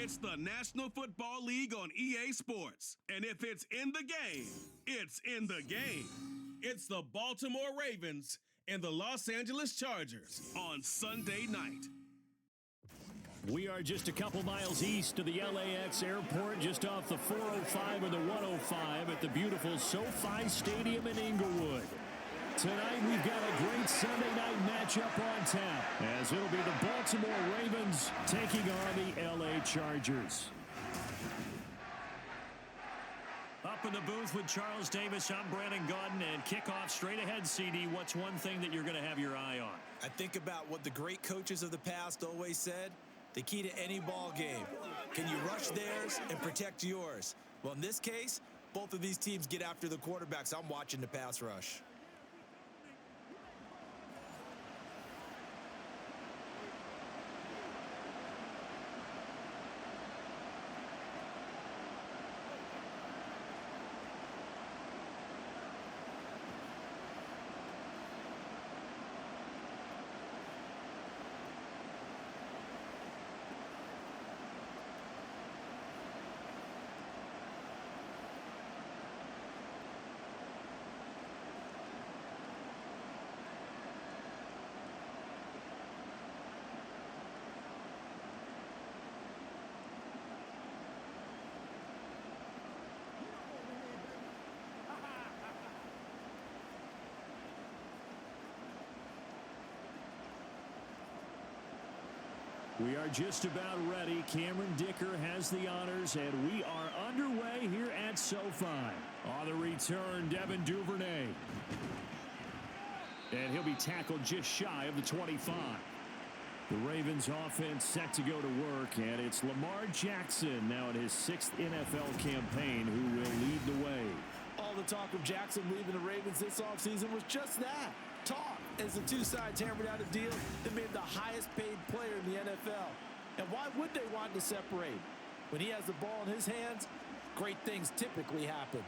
It's the National Football League on EA Sports. And if it's in the game, it's in the game. It's the Baltimore Ravens and the Los Angeles Chargers on Sunday night. We are just a couple miles east of the LAX airport, just off the 405 or the 105 at the beautiful SoFi Stadium in Inglewood. Tonight, we've got a great Sunday night matchup on tap, as it'll be the Baltimore Ravens taking on the LA Chargers. Up in the booth with Charles Davis, I'm Brandon Gaudin, and kickoff straight ahead, CD. What's one thing that you're going to have your eye on? I think about what the great coaches of the past always said. The key to any ball game. Can you rush theirs and protect yours? Well, in this case, both of these teams get after the quarterbacks. I'm watching the pass rush. We are just about ready. Cameron Dicker has the honors, and we are underway here at SoFi. On the return, Devin Duvernay. And he'll be tackled just shy of the 25. The Ravens offense set to go to work, and it's Lamar Jackson now in his 6th NFL campaign who will lead the way. All the talk of Jackson leaving the Ravens this offseason was just that. Talk, as the two sides hammered out a deal that made him the highest paid player in the NFL. And why would they want to separate? When he has the ball in his hands, great things typically happen.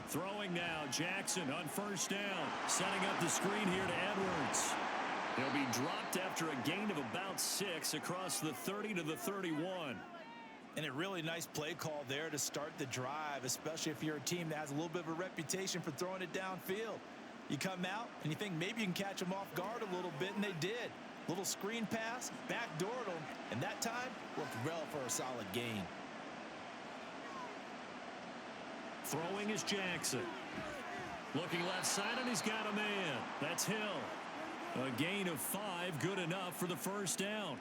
Throwing now, Jackson on first down, setting up the screen here to Edwards. He'll be dropped after a gain of about 6 across the 30 to the 31. And a really nice play call there to start the drive, especially if you're a team that has a little bit of a reputation for throwing it downfield. You come out and you think maybe you can catch them off guard a little bit, and they did. Little screen pass, backdoored them, and that time worked well for a solid gain. Throwing is Jackson. Looking left side, and he's got a man. That's Hill. A gain of 5, good enough for the first down.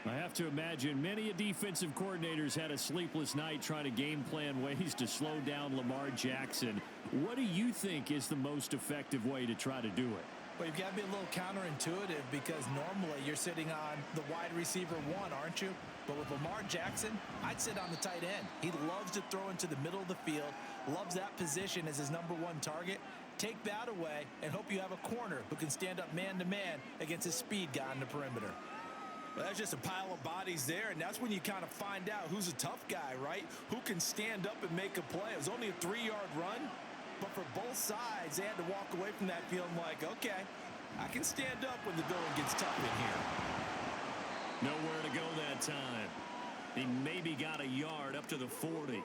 I have to imagine many defensive coordinators had a sleepless night trying to game plan ways to slow down Lamar Jackson. What do you think is the most effective way to try to do it? Well, you've got to be a little counterintuitive because normally you're sitting on the wide receiver 1, aren't you? But with Lamar Jackson, I'd sit on the tight end. He loves to throw into the middle of the field, loves that position as his #1 target. Take that away and hope you have a corner who can stand up man-to-man against a speed guy on the perimeter. Well, that's just a pile of bodies there, and that's when you kind of find out who's a tough guy, right? Who can stand up and make a play. It was only a 3-yard run, but for both sides, they had to walk away from that feeling like, okay, I can stand up when the going gets tough in here. Nowhere to go that time. He maybe got a yard up to the 40.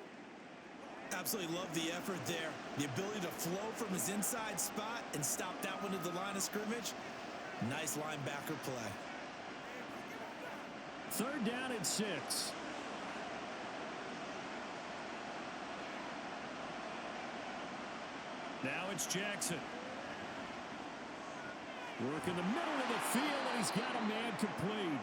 Absolutely love the effort there. The ability to flow from his inside spot and stop that one at the line of scrimmage. Nice linebacker play. 3rd down and 6. Now it's Jackson. Work in the middle of the field, and he's got a man complete.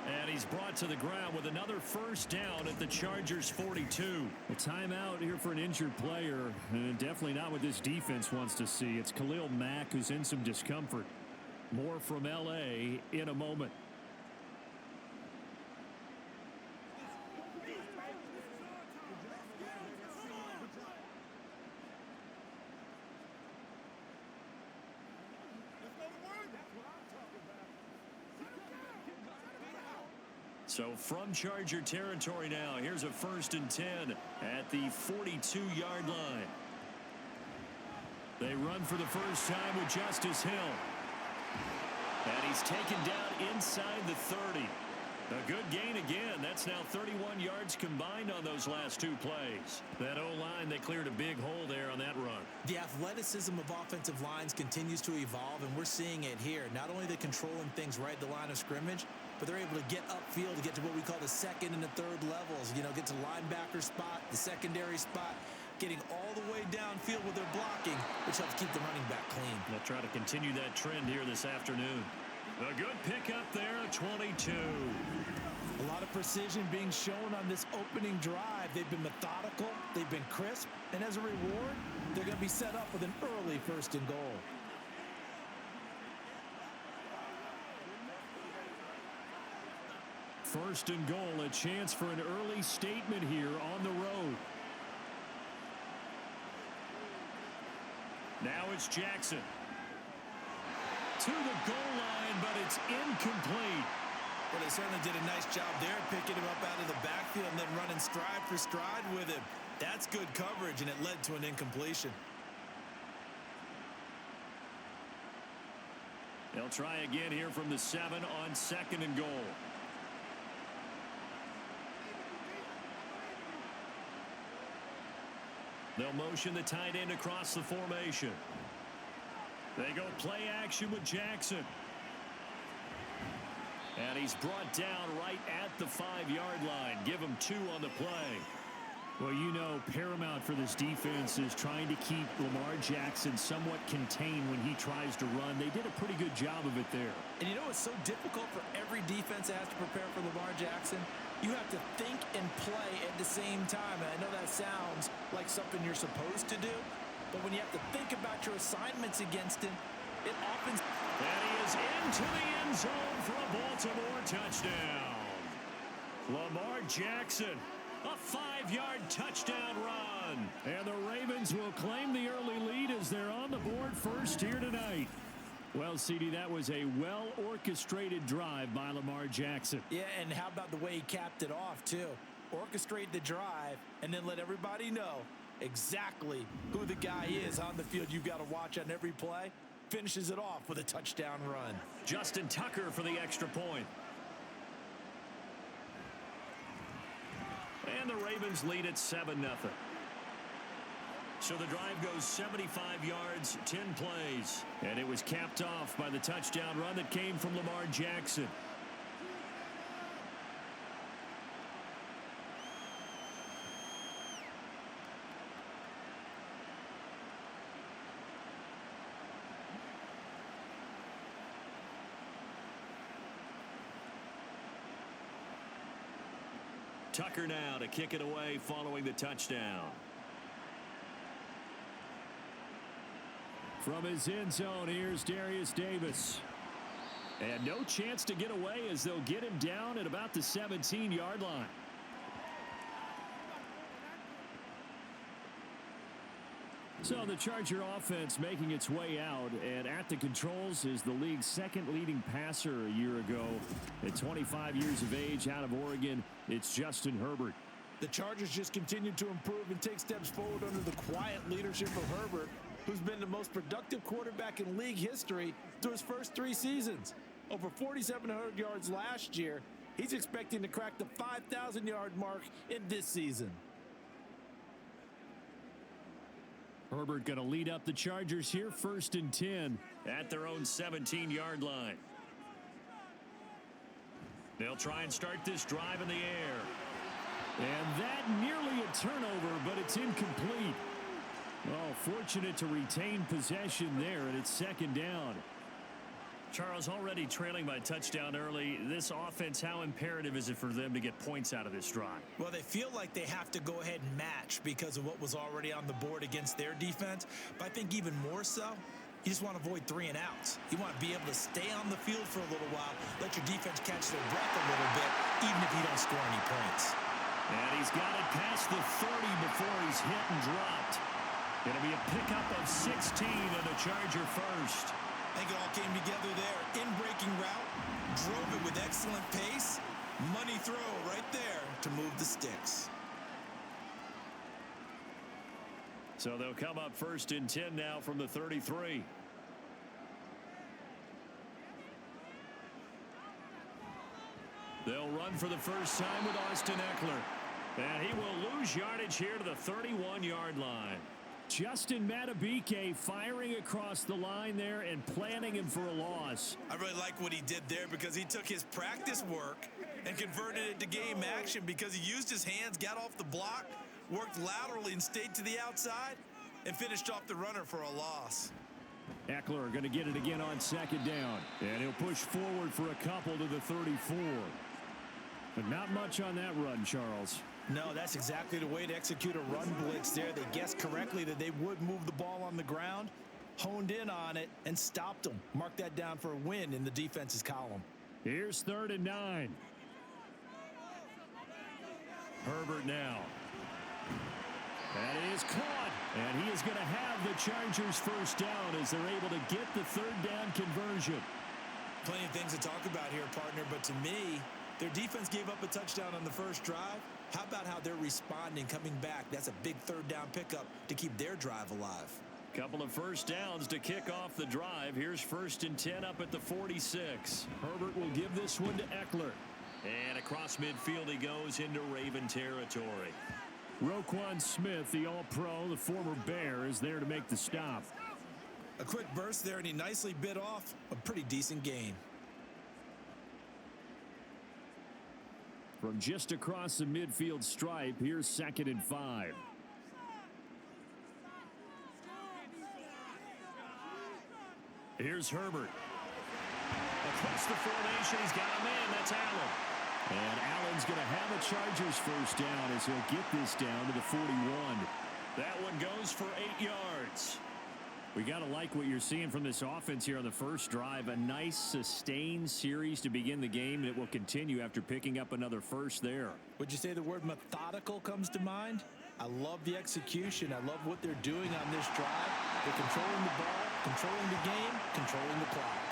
And he's brought to the ground with another first down at the Chargers 42. A timeout here for an injured player. Definitely not what this defense wants to see. It's Khalil Mack who's in some discomfort. More from LA in a moment. So from Charger territory now, here's a 1st and 10 at the 42-yard line. They run for the first time with Justice Hill. And he's taken down inside the 30. A good gain again. That's now 31 yards combined on those last 2 plays. That O-line, they cleared a big hole there on that run. The athleticism of offensive lines continues to evolve, and we're seeing it here. Not only they're controlling things right at the line of scrimmage, but they're able to get upfield to get to what we call the 2nd and the 3rd levels. You know, get to the linebacker spot, the secondary spot, getting all the way downfield with their blocking, which helps keep the running back clean. They'll try to continue that trend here this afternoon. A good pickup there, 22. A lot of precision being shown on this opening drive. They've been methodical, they've been crisp, and as a reward, they're going to be set up with an early 1st and goal. First and goal, a chance for an early statement here on the road. Now it's Jackson. To the goal line, but it's incomplete. Well, they certainly did a nice job there, picking him up out of the backfield and then running stride for stride with him. That's good coverage, and it led to an incompletion. They'll try again here from the 7 on 2nd and goal. They'll motion the tight end across the formation. They go play action with Jackson. And he's brought down right at the 5-yard line. Give him 2 on the play. Well, you know, paramount for this defense is trying to keep Lamar Jackson somewhat contained when he tries to run. They did a pretty good job of it there. And you know it's so difficult for every defense that has to prepare for Lamar Jackson? You have to think and play at the same time. And I know that sounds like something you're supposed to do, but when you have to think about your assignments against him, it often... And he is into the end zone for a Baltimore touchdown. Lamar Jackson, a 5-yard touchdown run. And the Ravens will claim the early lead as they're on the board first here tonight. Well, CD, that was a well-orchestrated drive by Lamar Jackson. Yeah, and how about the way he capped it off, too? Orchestrate the drive and then let everybody know exactly who the guy is on the field you've got to watch on every play. Finishes it off with a touchdown run. Justin Tucker for the extra point. And the Ravens lead at 7-0. So the drive goes 75 yards, 10 plays. And it was capped off by the touchdown run that came from Lamar Jackson. Tucker now to kick it away following the touchdown. From his end zone, here's Darius Davis. And no chance to get away as they'll get him down at about the 17-yard line. So the Charger offense making its way out, and at the controls is the league's 2nd leading passer a year ago. At 25 years of age, out of Oregon, it's Justin Herbert. The Chargers just continue to improve and take steps forward under the quiet leadership of Herbert, who's been the most productive quarterback in league history through his first 3 seasons. Over 4,700 yards last year. He's expecting to crack the 5,000-yard mark in this season. Herbert going to lead up the Chargers here, 1st and 10. At their own 17-yard line. They'll try and start this drive in the air. And that nearly a turnover, but it's incomplete. Oh, fortunate to retain possession there, and it's 2nd down. Charles, already trailing by touchdown early. This offense, how imperative is it for them to get points out of this drive? Well, they feel like they have to go ahead and match because of what was already on the board against their defense. But I think even more so, you just want to avoid 3 and outs. You want to be able to stay on the field for a little while, let your defense catch their breath a little bit, even if you don't score any points. And he's got it past the 30 before he's hit and dropped. It'll be a pickup of 16 and a Charger first. I think it all came together there. In-breaking route, drove it with excellent pace, Money throw right there to move the sticks. So they'll come up 1st and 10 now from the 33. They'll run for the first time with Austin Eckler. And he will lose yardage here to the 31-yard line. Justin Madubuike firing across the line there and planning him for a loss. I really like what he did there because he took his practice work and converted it to game action because he used his hands, got off the block, worked laterally and stayed to the outside, and finished off the runner for a loss. Eckler going to get it again on 2nd down. And he'll push forward for a couple to the 34. But not much on that run, Charles. No, that's exactly the way to execute a run blitz there. They guessed correctly that they would move the ball on the ground, honed in on it, and stopped them. Mark that down for a win in the defense's column. Here's 3rd and 9. Herbert now. That is caught. And he is going to have the Chargers first down as they're able to get the 3rd down conversion. Plenty of things to talk about here, partner, but to me, their defense gave up a touchdown on the first drive. How about how they're responding, coming back? That's a big 3rd down pickup to keep their drive alive. Couple of first downs to kick off the drive. Here's 1st and 10 up at the 46. Herbert will give this one to Eckler. And across midfield he goes into Raven territory. Roquan Smith, the All-Pro, the former Bear, is there to make the stop. A quick burst there, and he nicely bit off a pretty decent gain. From just across the midfield stripe, here's 2nd and 5. Here's Herbert. Across the formation, he's got a man. That's Allen. And Allen's going to have a Chargers first down as he'll get this down to the 41. That one goes for 8 yards. We got to like what you're seeing from this offense here on the first drive. A nice, sustained series to begin the game, and it will continue after picking up another first there. Would you say the word methodical comes to mind? I love the execution. I love what they're doing on this drive. They're controlling the ball, controlling the game, controlling the clock.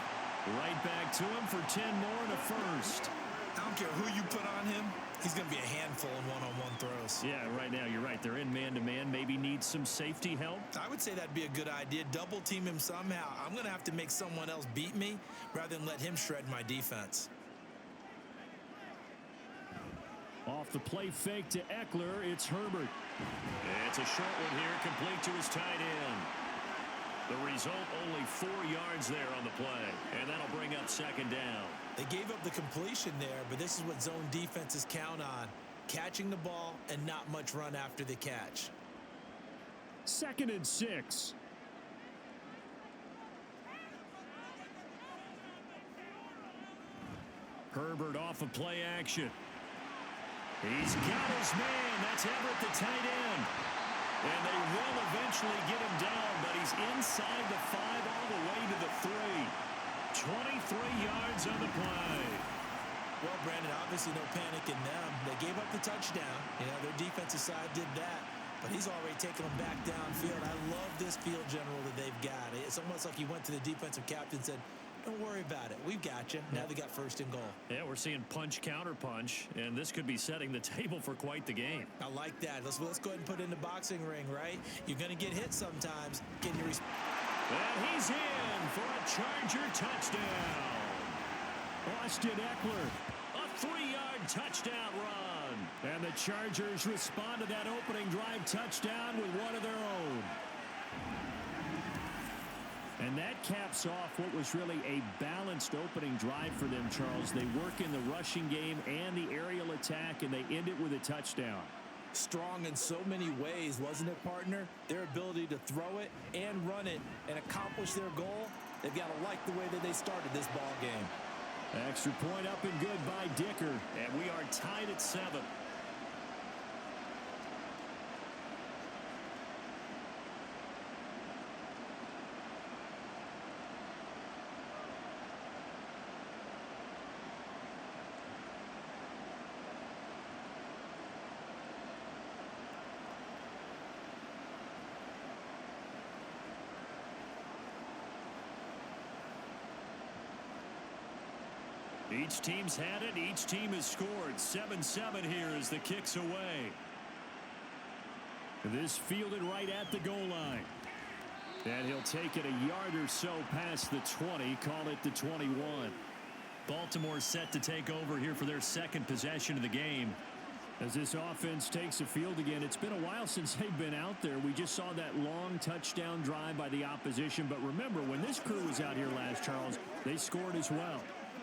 Right back to him for 10 more and a first. I don't care who you put on him. He's going to be a handful in one-on-one throws. Yeah, right now, you're right. They're in man-to-man. Maybe need some safety help. I would say that'd be a good idea. Double team him somehow. I'm going to have to make someone else beat me rather than let him shred my defense. Off the play fake to Eckler, it's Herbert. It's a short one here, complete to his tight end. The result, only 4 yards there on the play, and that'll bring up 2nd down. They gave up the completion there, but this is what zone defenses count on. Catching the ball and not much run after the catch. 2nd and 6. Herbert off of play action. He's got his man. That's Everett, the tight end. And they will eventually get him down, but he's inside the 5 all the way to the 3. 23 yards on the play. Well, Brandon, obviously no panic in them. They gave up the touchdown. You know, their defensive side did that. But he's already taken them back downfield. I love this field general that they've got. It's almost like he went to the defensive captain and said, don't worry about it. We've got you. Now they got 1st and goal. Yeah, we're seeing punch, counter punch, and this could be setting the table for quite the game. I like that. Let's go ahead and put it in the boxing ring, right? You're going to get hit sometimes. Can you And he's in for a Charger touchdown. Austin Eckler. A 3-yard touchdown run. And the Chargers respond to that opening drive touchdown with one of their own. And that caps off what was really a balanced opening drive for them, Charles. They work in the rushing game and the aerial attack, and they end it with a touchdown. Strong in so many ways, wasn't it, partner? Their ability to throw it and run it and accomplish their goal, they've got to like the way that they started this ball game. Extra point up and good by Dicker. And we are tied at 7. Each team's had it. Each team has scored. 7-7 here as the kick's away. This fielded right at the goal line. And he'll take it a yard or so past the 20. Call it the 21. Baltimore set to take over here for their second possession of the game. As this offense takes the field again, it's been a while since they've been out there. We just saw that long touchdown drive by the opposition. But remember, when this crew was out here last, Charles, they scored as well.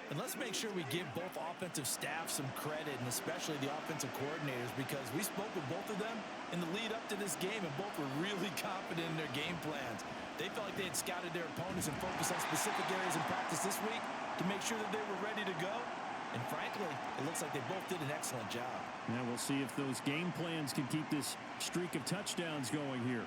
And let's make sure we give both offensive staff some credit, and especially the offensive coordinators, because we spoke with both of them in the lead up to this game, and both were really confident in their game plans. They felt like they had scouted their opponents and focused on specific areas in practice this week to make sure that they were ready to go. And frankly, it looks like they both did an excellent job. Now we'll see if those game plans can keep this streak of touchdowns going here.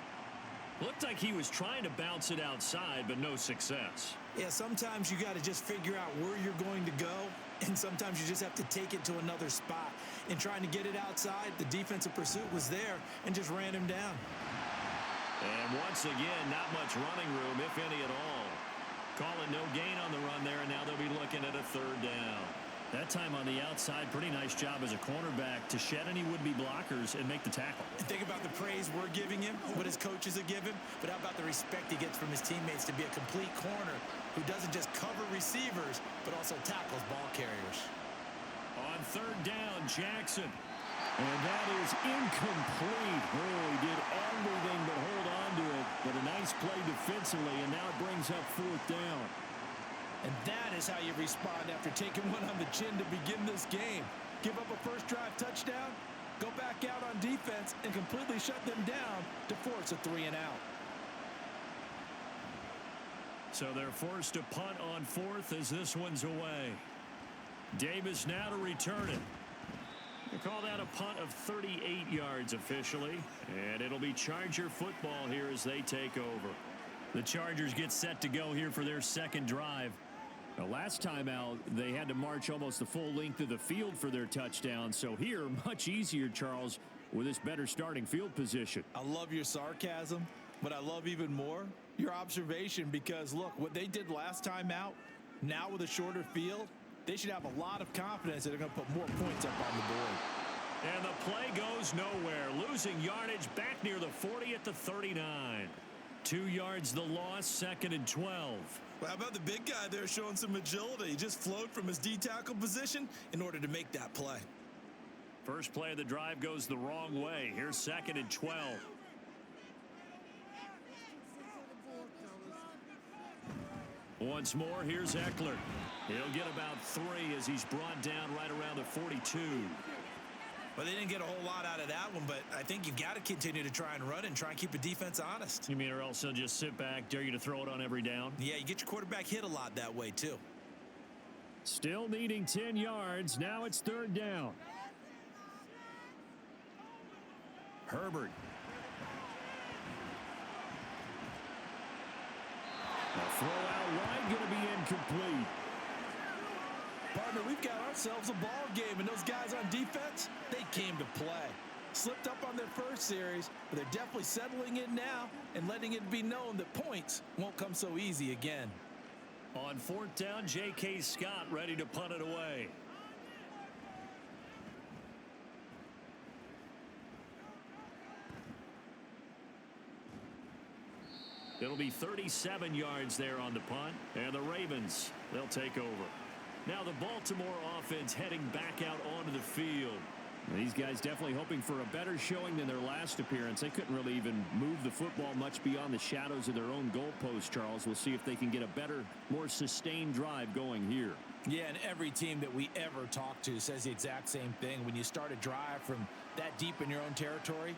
Looked like he was trying to bounce it outside, but no success. Yeah, sometimes you got to just figure out where you're going to go, and sometimes you just have to take it to another spot. In trying to get it outside, the defensive pursuit was there and just ran him down. And once again, not much running room, if any at all. Call it no gain on the run there, and now they'll be looking at a third down. That time on the outside, pretty nice job as a cornerback to shed any would-be blockers and make the tackle. And think about the praise we're giving him, what his coaches are giving, but how about the respect he gets from his teammates to be a complete corner who doesn't just cover receivers, but also tackles ball carriers. On third down, Jackson. And that is incomplete. Oh, he did everything but hold on to it. But a nice play defensively, and now it brings up fourth down. And that is how you respond after taking one on the chin to begin this game. Give up a first drive touchdown, go back out on defense, and completely shut them down to force a 3-and-out. So they're forced to punt on fourth as this one's away. Davis now to return it. They call that a punt of 38 yards officially. And it'll be Charger football here as they take over. The Chargers get set to go here for their second drive. The last time out, they had to march almost the full length of the field for their touchdown. So here, much easier, Charles, with this better starting field position. I love your sarcasm, but I love even more your observation, because, look, what they did last time out, now with a shorter field, they should have a lot of confidence that they're going to put more points up on the board. And the play goes nowhere. Losing yardage back near the 40 at the 39. 2 yards the loss, 2nd and 12. Well, how about the big guy there showing some agility? He just flowed from his D-tackle position in order to make that play. First play of the drive goes the wrong way. Here's 2nd and 12. Once more, here's Eckler. He'll get about 3 as he's brought down right around the 42. Well, they didn't get a whole lot out of that one, but I think you've got to continue to try and run and try and keep the defense honest. You mean or else they'll just sit back, dare you to throw it on every down? Yeah, you get your quarterback hit a lot that way, too. Still needing 10 yards. Now it's third down. Herbert. A throw out wide, going to be incomplete. Partner, we've got ourselves a ball game, and those guys on defense, they came to play. Slipped up on their first series, but they're definitely settling in now and letting it be known that points won't come so easy again. On fourth down, J.K. Scott ready to punt it away. It'll be 37 yards there on the punt, and the Ravens, they'll take over. Now the Baltimore offense heading back out onto the field. These guys definitely hoping for a better showing than their last appearance. They couldn't really even move the football much beyond the shadows of their own goalpost, Charles. We'll see if they can get a better, more sustained drive going here. Yeah, and every team that we ever talk to says the exact same thing. When you start a drive from that deep in your own territory,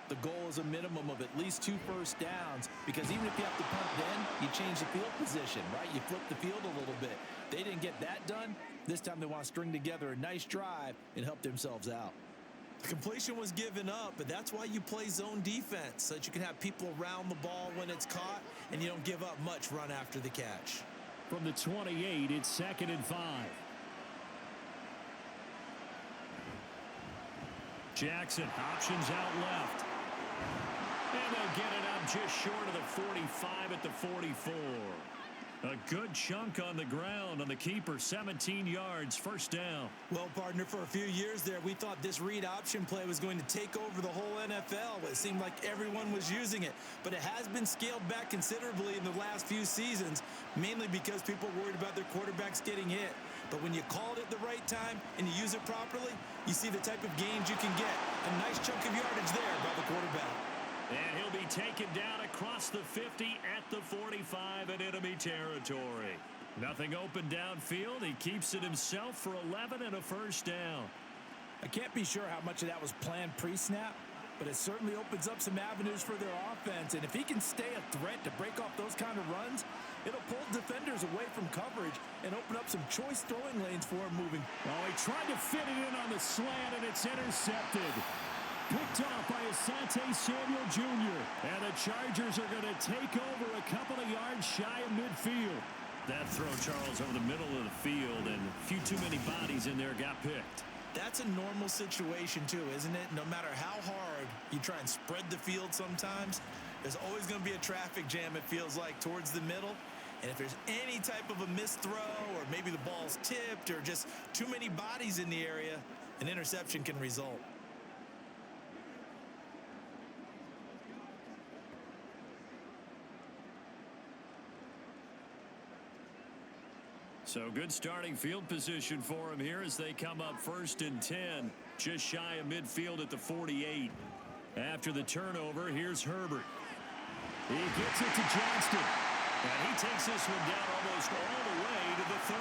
the goal is a minimum of at least 2 first downs, because even if you have to punt then, you change the field position, right? You flip the field a little bit. They didn't get that done. This time they want to string together a nice drive and help themselves out. The completion was given up, but that's why you play zone defense, so that you can have people around the ball when it's caught and you don't give up much run after the catch. From the 28, it's 2nd and 5. Jackson options out left. And they'll get it up just short of the 45 at the 44. A good chunk on the ground on the keeper, 17 yards, first down. Well, partner, for a few years there, we thought this read option play was going to take over the whole NFL. It seemed like everyone was using it, but it has been scaled back considerably in the last few seasons, mainly because people are worried about their quarterbacks getting hit. But when you call it at the right time and you use it properly, you see the type of gains you can get. A nice chunk of yardage there by the quarterback. And he'll be taken down across the 50 at the 45 in enemy territory. Nothing open downfield. He keeps it himself for 11 and a first down. I can't be sure how much of that was planned pre-snap, but it certainly opens up some avenues for their offense. And if he can stay a threat to break off those kind of runs, it'll pull defenders away from coverage and open up some choice throwing lanes for him moving. Oh, he tried to fit it in on the slant, and it's intercepted. Picked off by Asante Samuel Jr. And the Chargers are going to take over a couple of yards shy of midfield. That throw, Charles, over the middle of the field, and a few too many bodies in there got picked. That's a normal situation, too, isn't it? No matter how hard you try and spread the field sometimes, there's always going to be a traffic jam, it feels like, towards the middle. And if there's any type of a missed throw, or maybe the ball's tipped, or just too many bodies in the area, an interception can result. So good starting field position for him here as they come up 1st and 10, just shy of midfield at the 48. After the turnover, here's Herbert. He gets it to Johnston. And he takes this one down almost all the way to the 30.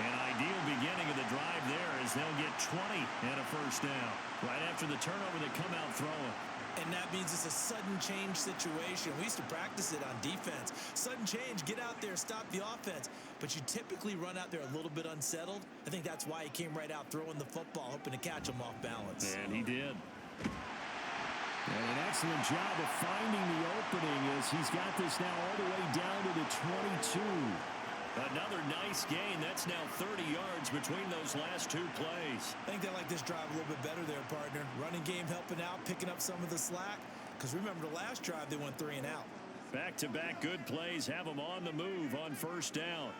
An ideal beginning of the drive there as they'll get 20 and a first down. Right after the turnover, they come out throwing. And that means it's a sudden change situation. We used to practice it on defense. Sudden change, get out there, stop the offense. But you typically run out there a little bit unsettled. I think that's why he came right out throwing the football, hoping to catch him off balance. And he did. And an excellent job of finding the opening as he's got this now all the way down to the 22. Another nice gain. That's now 30 yards between those last two plays. I think they like this drive a little bit better there, partner. Running game helping out, picking up some of the slack. Because remember the last drive, they went 3 and out. Back-to-back good plays have them on the move on first down.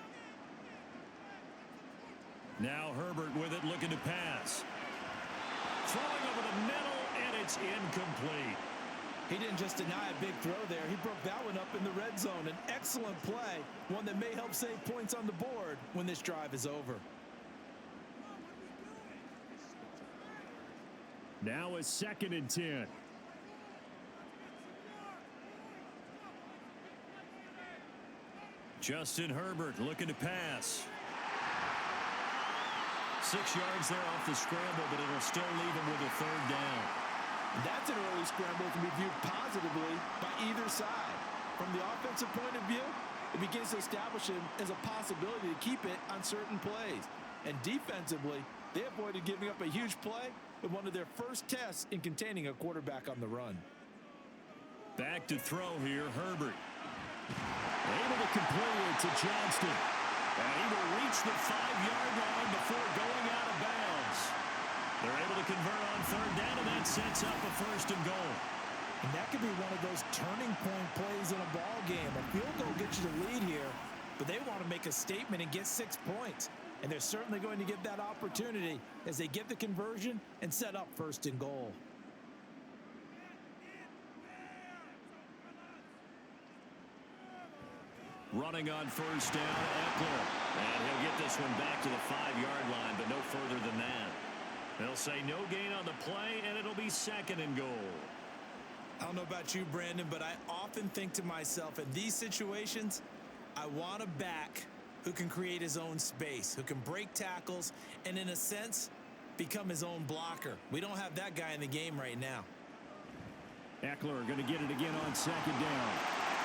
Now Herbert with it, looking to pass. Throwing over the middle, and it's incomplete. He didn't just deny a big throw there. He broke that one up in the red zone. An excellent play, one that may help save points on the board when this drive is over. Now a 2nd and 10. Justin Herbert looking to pass. 6 yards there off the scramble, but it'll still leave him with a 3rd down. That's an early scramble that can be viewed positively by either side. From the offensive point of view, it begins to establish him as a possibility to keep it on certain plays. And defensively, they avoided giving up a huge play with one of their first tests in containing a quarterback on the run. Back to throw here, Herbert. Able to complete it to Johnston. And he will reach the 5-yard line before going out of bounds. They're able to convert on 3rd down, and that sets up a 1st and goal. And that could be one of those turning point plays in a ball game. A field goal gets you the lead here, but they want to make a statement and get 6 points. And they're certainly going to get that opportunity as they get the conversion and set up 1st and goal. Running on 1st down, Eckler. And he'll get this one back to the 5-yard line, but no further than that. They'll say no gain on the play, and it'll be 2nd and goal. I don't know about you, Brandon, but I often think to myself, in these situations, I want a back who can create his own space, who can break tackles, and in a sense, become his own blocker. We don't have that guy in the game right now. Eckler going to get it again on 2nd down.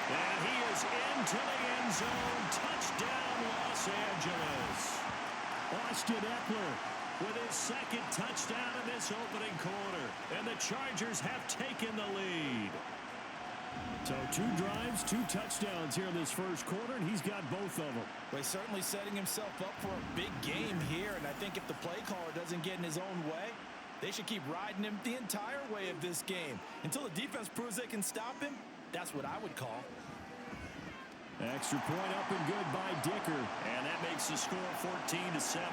And he is into the end zone. Touchdown, Los Angeles. Austin Eckler with his 2nd touchdown in this opening quarter. And the Chargers have taken the lead. So 2 drives, 2 touchdowns here in this first quarter, and he's got both of them. Well, he's certainly setting himself up for a big game here, and I think if the play caller doesn't get in his own way, they should keep riding him the entire way of this game. Until the defense proves they can stop him, that's what I would call. Extra point up and good by Dicker. And that makes the score 14-7.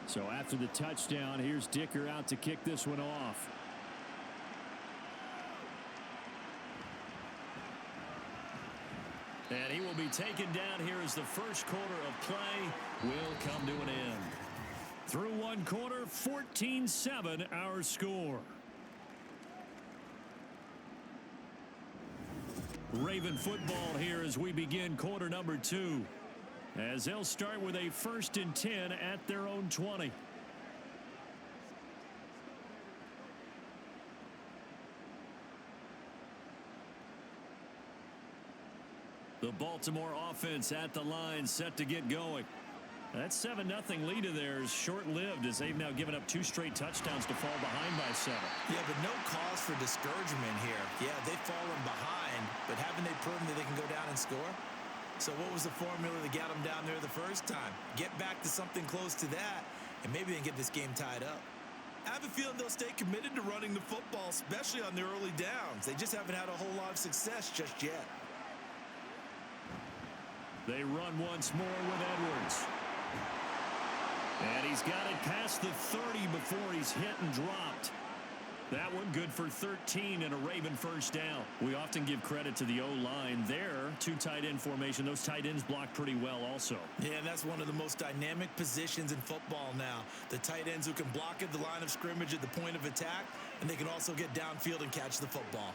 So after the touchdown, here's Dicker out to kick this one off. And he will be taken down here as the first quarter of play will come to an end. Through one quarter, 14-7 our score. Raven football here as we begin quarter number 2. As they'll start with a 1st and 10 at their own 20. The Baltimore offense at the line set to get going. That 7-0 lead of theirs short-lived as they've now given up 2 straight touchdowns to fall behind by 7. Yeah, but no cause for discouragement here. Yeah, they've fallen behind, but haven't they proven that they can go down and score? So what was the formula that got them down there the first time? Get back to something close to that, and maybe they can get this game tied up. I have a feeling they'll stay committed to running the football, especially on their early downs. They just haven't had a whole lot of success just yet. They run once more with Edwards. And he's got it past the 30 before he's hit and dropped. That one good for 13 and a Raven first down. We often give credit to the O-line there. 2 tight end formation. Those tight ends block pretty well also. Yeah, and that's one of the most dynamic positions in football now. The tight ends who can block at the line of scrimmage at the point of attack, and they can also get downfield and catch the football.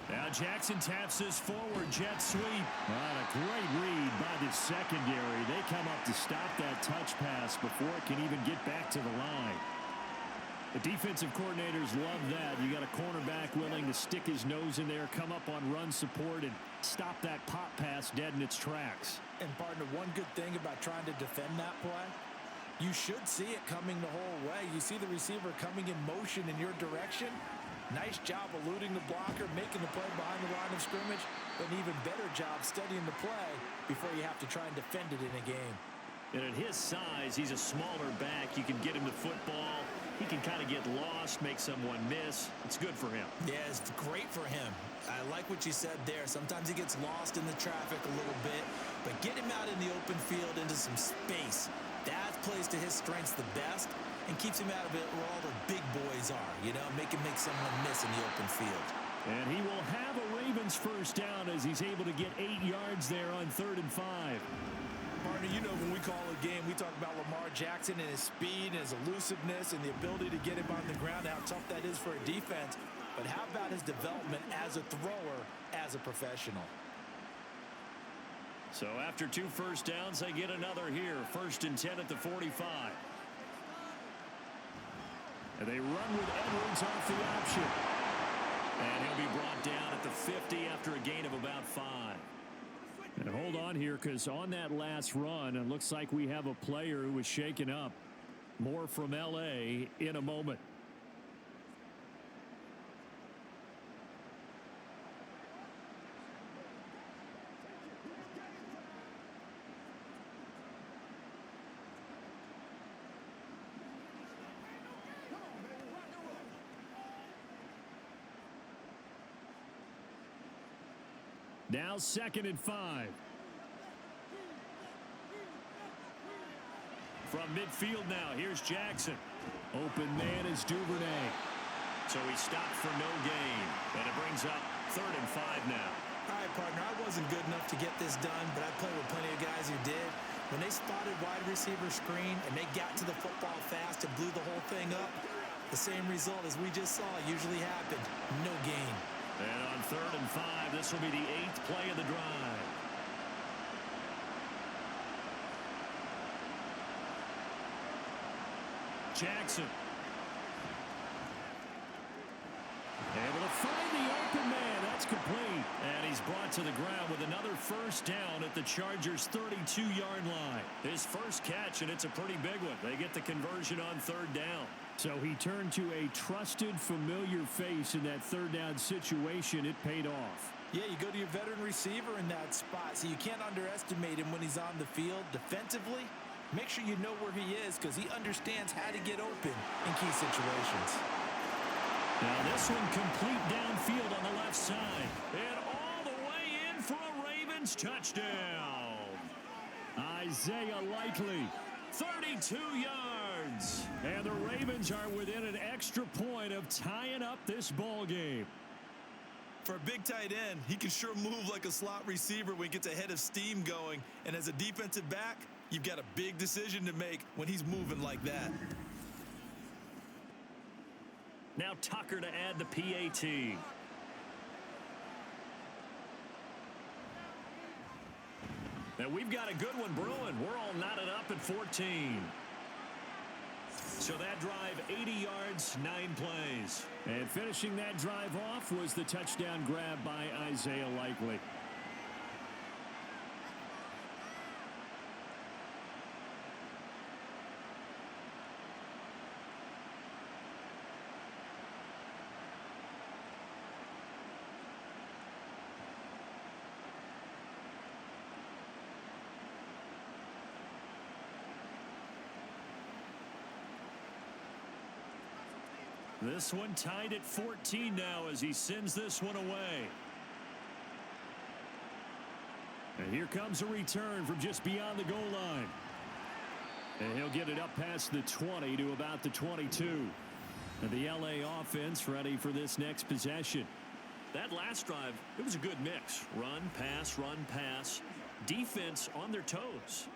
Now Jackson taps this forward jet sweep. What a great read by the secondary. They come up to stop that touch pass before it can even get back to the line. The defensive coordinators love that. You got a cornerback willing to stick his nose in there, come up on run support, and stop that pop pass dead in its tracks. And partner, one good thing about trying to defend that play, you should see it coming the whole way. You see the receiver coming in motion in your direction. Nice job eluding the blocker, making the play behind the line of scrimmage. But an even better job studying the play before you have to try and defend it in a game. And at his size, he's a smaller back. You can get him the football. He can kind of get lost, make someone miss. It's good for him. Yeah, it's great for him. I like what you said there. Sometimes he gets lost in the traffic a little bit, but get him out in the open field into some space. That plays to his strengths the best and keeps him out of it where all the big boys are, you know, make someone miss in the open field. And he will have a Ravens first down as he's able to get 8 yards there on 3rd and 5. Partner, you know when we call a game, we talk about Lamar Jackson and his speed and his elusiveness and the ability to get him on the ground, how tough that is for a defense. But how about his development as a thrower, as a professional? So after 2 first downs, they get another here. 1st and 10 at the 45. And they run with Edwards off the option. And he'll be brought down at the 50 after a gain of about 5. And hold on here, because on that last run, it looks like we have a player who was shaken up. More from L.A. in a moment. Now 2nd and 5. From midfield now, here's Jackson. Open man is Duvernay. So he stopped for no gain. And it brings up 3rd and 5 now. All right, partner, I wasn't good enough to get this done, but I played with plenty of guys who did. When they spotted wide receiver screen and they got to the football fast and blew the whole thing up, the same result as we just saw usually happened. No gain. And on 3rd and 5, this will be the 8th play of the drive. Jackson. It's complete. And he's brought to the ground with another first down at the Chargers' 32-yard line. His first catch, and it's a pretty big one. They get the conversion on third down. So he turned to a trusted, familiar face in that third down situation. It paid off. Yeah, you go to your veteran receiver in that spot, so you can't underestimate him when he's on the field defensively. Make sure you know where he is because he understands how to get open in key situations. Now this one complete downfield on the left side. And all the way in for a Ravens touchdown. Isaiah Likely. 32 yards. And the Ravens are within an extra point of tying up this ball game. For a big tight end, he can sure move like a slot receiver when he gets a head of steam going. And as a defensive back, you've got a big decision to make when he's moving like that. Now Tucker to add the PAT. Now we've got a good one brewing. We're all knotted up at 14. So that drive, 80 yards, 9 plays. And finishing that drive off was the touchdown grab by Isaiah Likely. This one tied at 14 now as he sends this one away. And here comes a return from just beyond the goal line. And he'll get it up past the 20 to about the 22. And the LA offense ready for this next possession. That last drive, it was a good mix. Run, pass, defense on their toes.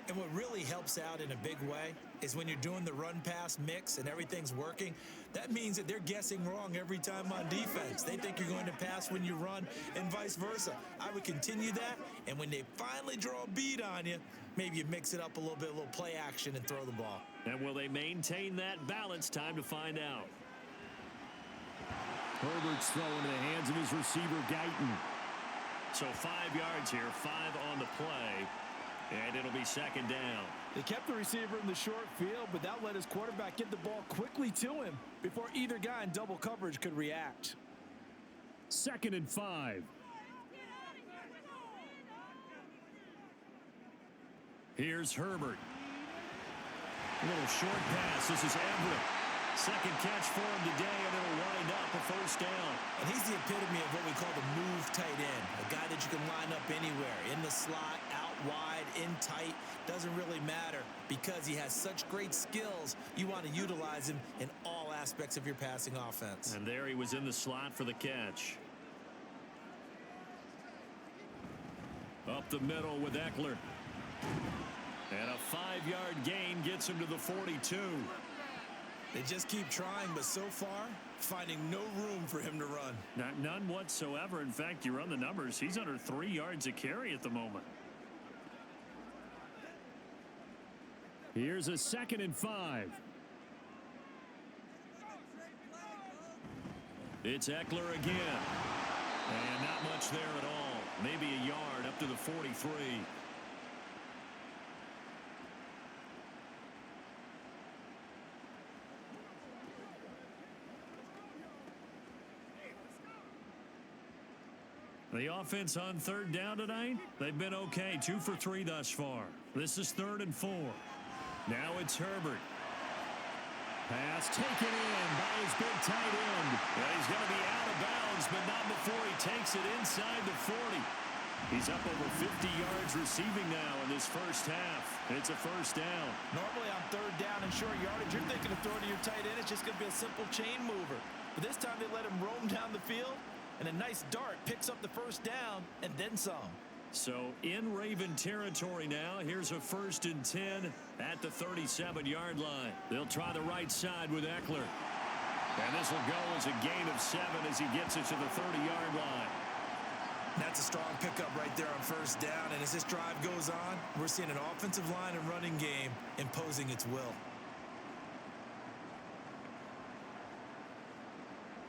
And what really helps out in a big way is when you're doing the run-pass mix and everything's working, that means that they're guessing wrong every time on defense. They think you're going to pass when you run and vice versa. I would continue that, and when they finally draw a beat on you, maybe you mix it up a little bit, a little play action and throw the ball. And will they maintain that balance? Time to find out. Herbert's throw into the hands of his receiver, Guyton. So 5 yards here, 5 on the play. And it'll be second down. They kept the receiver in the short field, but that let his quarterback get the ball quickly to him before either guy in double coverage could react. 2nd and 5. Here's Herbert. A little short pass. This is Everett. Second catch for him today, and it'll wind up a first down. And he's the epitome of what we call the move tight end. A guy that you can line up anywhere, in the slot, out wide, in tight. Doesn't really matter because he has such great skills. You want to utilize him in all aspects of your passing offense. And there he was in the slot for the catch. Up the middle with Eckler. And a 5-yard gain gets him to the 42. They just keep trying, but so far, finding no room for him to run. None whatsoever. In fact, you run the numbers. He's under 3 yards a carry at the moment. Here's a 2nd and 5. It's Eckler again. And not much there at all. Maybe a yard up to the 43. The offense on third down tonight, they've been okay. 2 for 3 thus far. This is 3rd and 4. Now it's Herbert. Pass taken in by his big tight end. Well, he's going to be out of bounds, but not before he takes it inside the 40. He's up over 50 yards receiving now in this first half. It's a first down. Normally on third down and short yardage, you're thinking of throwing to your tight end. It's just going to be a simple chain mover. But this time they let him roam down the field, and a nice dart picks up the first down and then some. So in Raven territory now, here's a 1st and 10 at the 37-yard line. They'll try the right side with Eckler. And this will go as a gain of 7 as he gets it to the 30-yard line. That's a strong pickup right there on first down. And as this drive goes on, we're seeing an offensive line and running game imposing its will.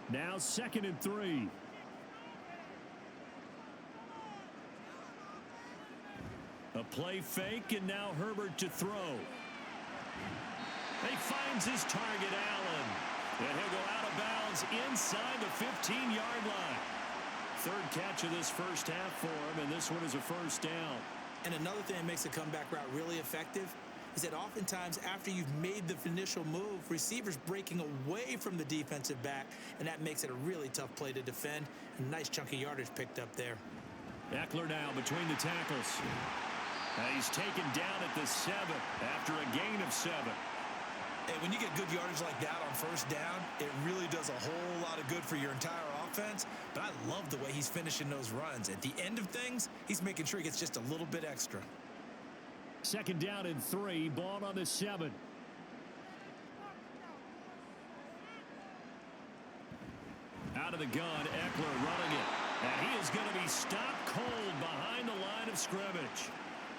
Now 2nd and 3. play fake, and now Herbert to throw. He finds his target, Allen. And he'll go out of bounds inside the 15-yard line. Third catch of this first half for him, and this one is a first down. And another thing that makes a comeback route really effective is that oftentimes after you've made the initial move, receivers breaking away from the defensive back, and that makes it a really tough play to defend. A nice chunk of yardage picked up there. Eckler now between the tackles. He's taken down at the 7 after a gain of 7. And when you get good yardage like that on first down, it really does a whole lot of good for your entire offense. But I love the way he's finishing those runs. At the end of things, he's making sure he gets just a little bit extra. Second down and 3, ball on the 7. Out of the gun, Eckler running it. And he is going to be stopped cold behind the line of scrimmage.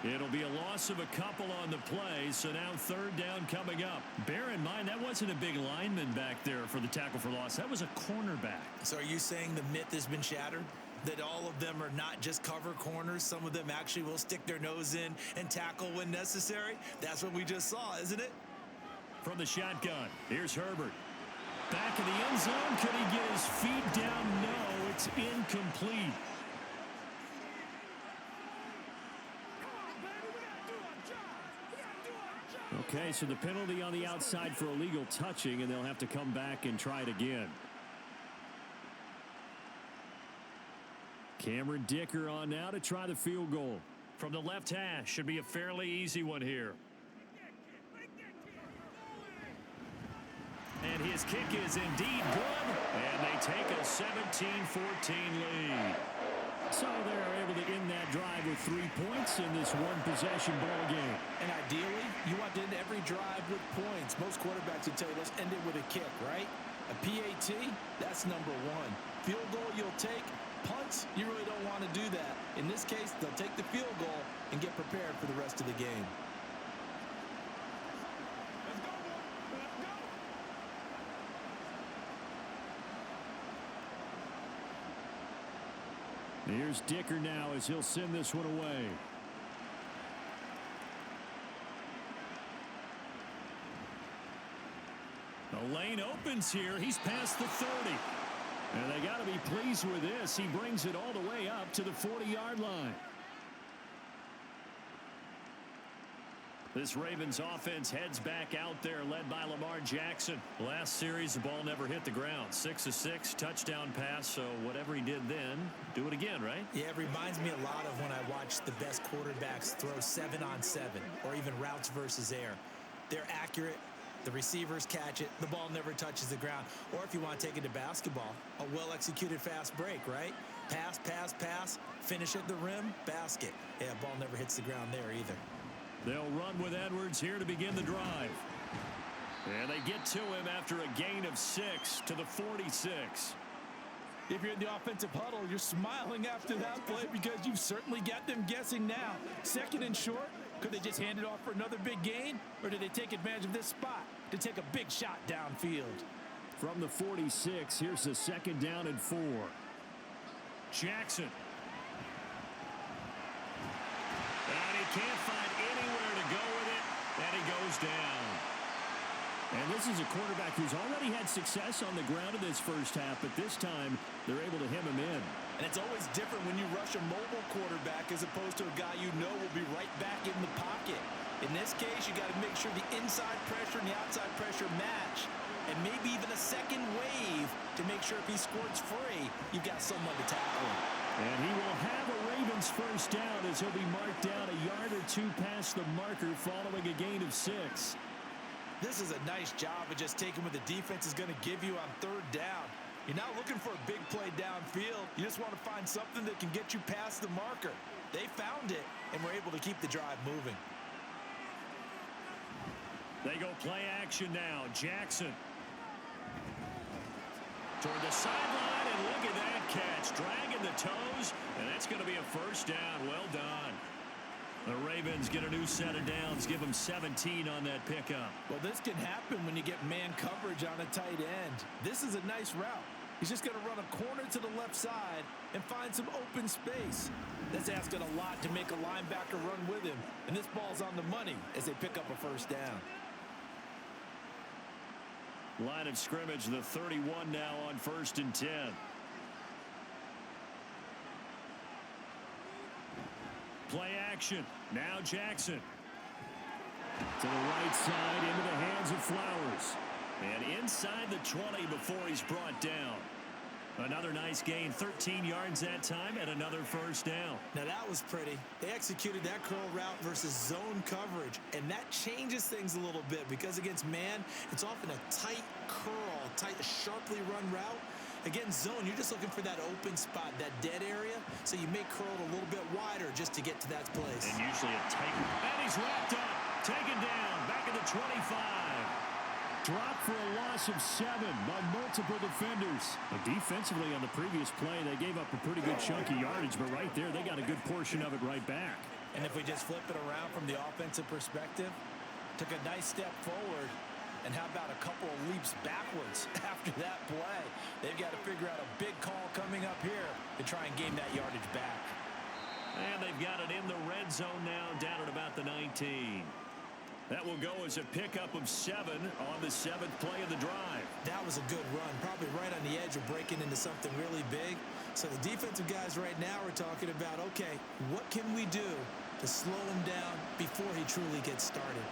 It'll be a loss of a couple on the play, so now third down coming up. Bear in mind, that wasn't a big lineman back there for the tackle for loss. That was a cornerback. So are you saying the myth has been shattered? That all of them are not just cover corners? Some of them actually will stick their nose in and tackle when necessary? That's what we just saw, isn't it? From the shotgun, here's Herbert. Back in the end zone. Could he get his feet down? No, it's incomplete. Okay, so the penalty on the outside for illegal touching, and they'll have to come back and try it again. Cameron Dicker on now to try the field goal. From the left hash, should be a fairly easy one here. And his kick is indeed good, and they take a 17-14 lead. So they're able to end that drive with 3 points in this one-possession ball game. And ideally, you want to end every drive with points. Most quarterbacks would tell you, let's end it with a kick, right? A PAT, that's number one. Field goal you'll take. Punts, you really don't want to do that. In this case, they'll take the field goal and get prepared for the rest of the game. Here's Dicker now as he'll send this one away. The lane opens here. He's past the 30. And they got to be pleased with this. He brings it all the way up to the 40-yard line. This Ravens offense heads back out there, led by Lamar Jackson. Last series, the ball never hit the ground. 6 of 6, touchdown pass, so whatever he did then, do it again, right? Yeah, it reminds me a lot of when I watch the best quarterbacks throw 7-on-7 or even routes versus air. They're accurate. The receivers catch it. The ball never touches the ground. Or if you want to take it to basketball, a well-executed fast break, right? Pass, pass, pass, finish at the rim, basket. Yeah, ball never hits the ground there either. They'll run with Edwards here to begin the drive. And they get to him after a gain of 6 to the 46. If you're in the offensive huddle, you're smiling after that play because you've certainly got them guessing now. Second and short, could they just hand it off for another big gain? Or did they take advantage of this spot to take a big shot downfield? From the 46, here's the second down and 4. Jackson. And he can't find anywhere to go with it, and he goes down. And this is a quarterback who's already had success on the ground in this first half, but this time they're able to hem him in. And it's always different when you rush a mobile quarterback as opposed to a guy you know will be right back in the pocket. In this case, you got to make sure the inside pressure and the outside pressure match. And maybe even a second wave to make sure if he squirts free, you've got someone to tackle him. And he will have a Ravens first down as he'll be marked down a yard or two past the marker following a gain of 6. This is a nice job of just taking what the defense is going to give you on third down. You're not looking for a big play downfield. You just want to find something that can get you past the marker. They found it and were able to keep the drive moving. They go play action now. Jackson. Toward the sideline, and look at that catch. Dragging the toes, and that's going to be a first down. Well done. The Ravens get a new set of downs, give them 17 on that pickup. Well, this can happen when you get man coverage on a tight end. This is a nice route. He's just going to run a corner to the left side and find some open space. That's asking a lot to make a linebacker run with him. And this ball's on the money as they pick up a first down. Line of scrimmage, the 31 now on 1st and 10. Play action. Now Jackson. To the right side, into the hands of Flowers. And inside the 20 before he's brought down. Another nice gain, 13 yards that time, and another first down. Now that was pretty. They executed that curl route versus zone coverage, and that changes things a little bit because against man, it's often a tight curl, tight, sharply run route. Against zone, you're just looking for that open spot, that dead area, so you may curl it a little bit wider just to get to that place. And usually a tight. And he's wrapped up, taken down, back at the 25. Dropped for a loss of 7 by multiple defenders. Defensively on the previous play, they gave up a pretty good chunk of yardage, but right there, they got a good portion of it right back. And if we just flip it around from the offensive perspective, took a nice step forward, and how about a couple of leaps backwards after that play? They've got to figure out a big call coming up here to try and gain that yardage back. And they've got it in the red zone now, down at about the 19. That will go as a pickup of 7 on the 7th play of the drive. That was a good run, probably right on the edge of breaking into something really big. So the defensive guys right now are talking about, okay, what can we do to slow him down before he truly gets started?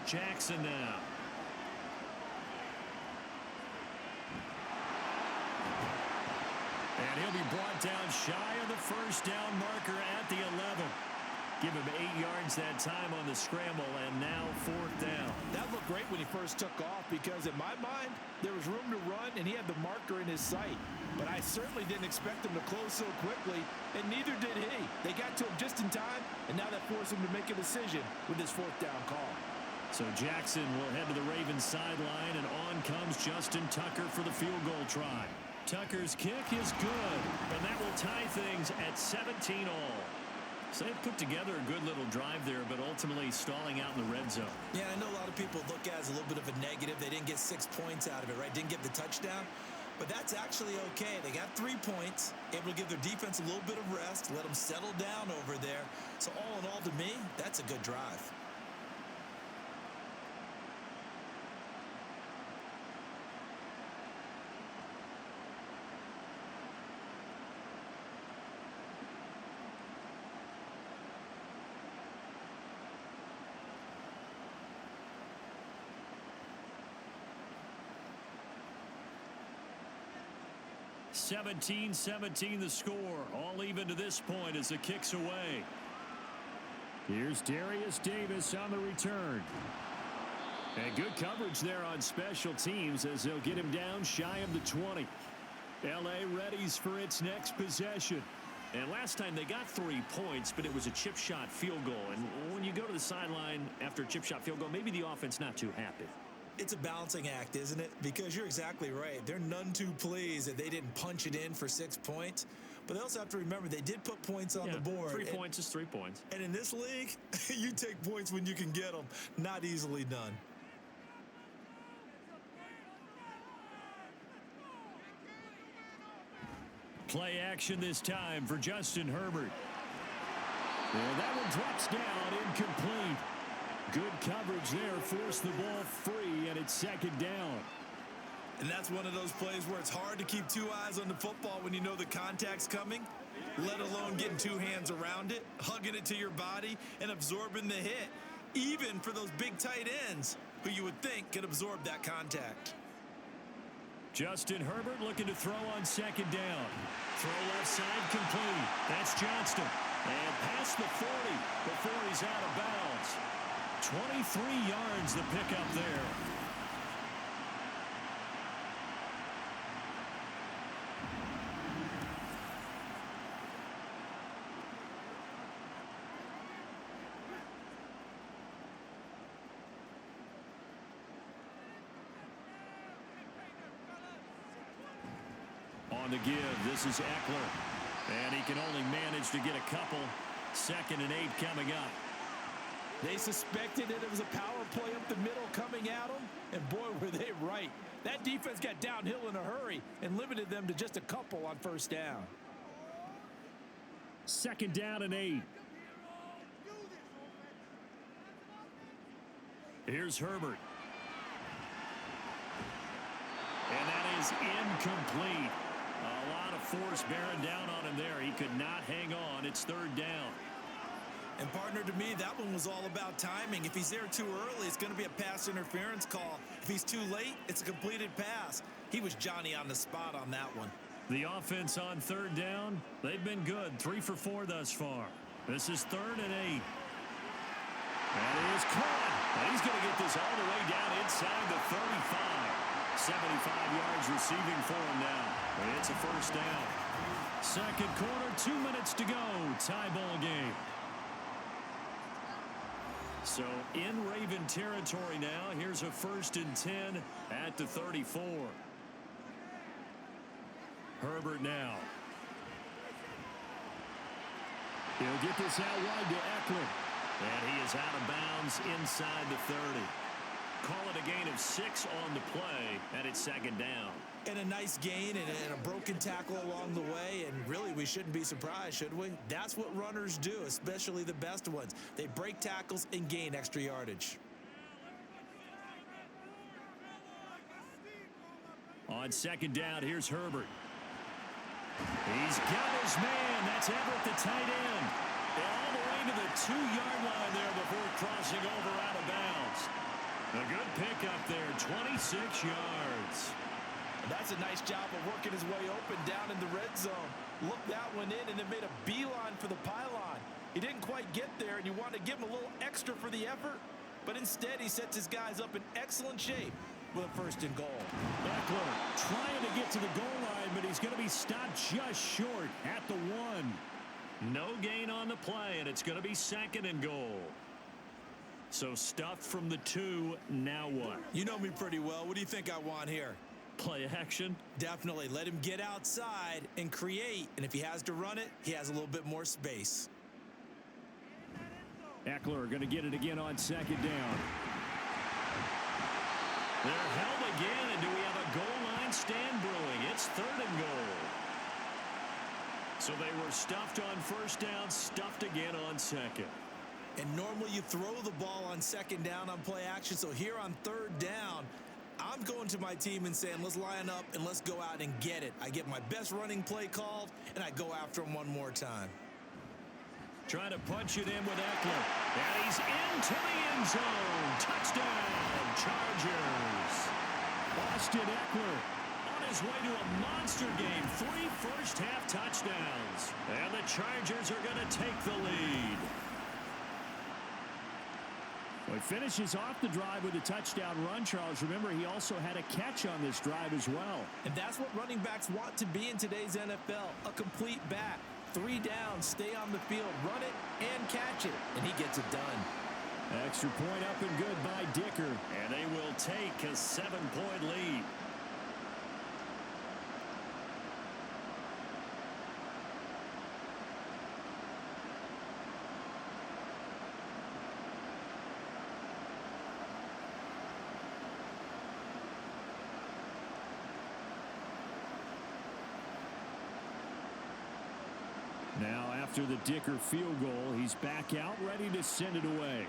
Jackson now. And he'll be brought down shy of the first down marker at the 11. Give him 8 yards that time on the scramble, and now 4th down. That looked great when he first took off because in my mind, there was room to run and he had the marker in his sight. But I certainly didn't expect him to close so quickly, and neither did he. They got to him just in time, and now that forced him to make a decision with his 4th down call. So Jackson will head to the Ravens sideline, and on comes Justin Tucker for the field goal try. Tucker's kick is good, and that will tie things at 17 all. So they've put together a good little drive there, but ultimately stalling out in the red zone. Yeah, I know a lot of people look at it as a little bit of a negative. They didn't get 6 points out of it, right? Didn't get the touchdown. But that's actually okay. They got 3 points, able to give their defense a little bit of rest, let them settle down over there. So all in all, to me, that's a good drive. (17-17) the score. All even to this point as the kick's away. Here's Darius Davis on the return. And good coverage there on special teams as they'll get him down shy of the 20. L.A. readies for its next possession. And last time they got 3 points, but it was a chip shot field goal. And when you go to the sideline after a chip shot field goal, maybe the offense not too happy. It's a balancing act, isn't it? Because you're exactly right. They're none too pleased that they didn't punch it in for 6 points. But they also have to remember they did put points on the board. 3 points is 3 points. And in this league, you take points when you can get them. Not easily done. Play action this time for Justin Herbert. And that one drops down, incomplete. Good coverage there, forced the ball free, and it's 2nd down. And that's one of those plays where it's hard to keep 2 eyes on the football when you know the contact's coming, let alone getting 2 hands around it, hugging it to your body, and absorbing the hit, even for those big tight ends who you would think could absorb that contact. Justin Herbert looking to throw on 2nd down. Throw left side complete. That's Johnston. And past the 40 before he's out of bounds. 23 yards the pickup there. On the give, this is Eckler. And he can only manage to get a couple. 2nd and 8 coming up. They suspected that it was a power play up the middle coming at them, and boy, were they right. That defense got downhill in a hurry and limited them to just a couple on first down. 2nd down and 8. Here's Herbert. And that is incomplete. A lot of force bearing down on him there. He could not hang on. It's 3rd down. And partner, to me, that one was all about timing. If he's there too early, it's going to be a pass interference call. If he's too late, it's a completed pass. He was Johnny on the spot on that one. The offense on 3rd down, they've been good. 3 for 4 thus far. This is 3rd and 8. And it is caught. And he's going to get this all the way down inside the 35. 75 yards receiving for him now. It's a 1st down. 2nd quarter, 2 minutes to go. Tie ball game. So in Raven territory now. Here's a 1st and 10 at the 34. Herbert now. He'll get this out wide to Eckler. And he is out of bounds inside the 30. Call it a gain of 6 on the play, and it's 2nd down. And a nice gain and a broken tackle along the way, and really we shouldn't be surprised, should we? That's what runners do, especially the best ones. They break tackles and gain extra yardage. On 2nd down, here's Herbert. He's got his man. That's Everett, the tight end. And all the way to the 2-yard line there before crossing over out of bounds. A good pickup there, 26 yards. And that's a nice job of working his way open down in the red zone. Looked that one in and then made a beeline for the pylon. He didn't quite get there, and you want to give him a little extra for the effort, but instead he sets his guys up in excellent shape with a 1st and goal. Eckler trying to get to the goal line, but he's going to be stopped just short at the 1. No gain on the play, and it's going to be 2nd and goal. So stuffed from the 2, now what? You know me pretty well. What do you think I want here? Play action? Definitely. Let him get outside and create, and if he has to run it, he has a little bit more space. Eckler going to get it again on 2nd down. They're held again, and do we have a goal line stand brewing? It's 3rd and goal. So they were stuffed on 1st down, stuffed again on 2nd. And normally you throw the ball on 2nd down on play action, so here on 3rd down, I'm going to my team and saying, let's line up and let's go out and get it. I get my best running play called, and I go after him one more time. Trying to punch it in with Eckler. And he's into the end zone. Touchdown, Chargers. Austin Eckler On his way to a monster game. 3 first-half touchdowns. And the Chargers are going to take the lead. Well, he finishes off the drive with a touchdown run, Charles. Remember, he also had a catch on this drive as well. And that's what running backs want to be in today's NFL, a complete back. 3 downs, stay on the field, run it, and catch it. And he gets it done. Extra point up and good by Dicker. And they will take a 7-point lead. Now, after the Dicker field goal, he's back out, ready to send it away.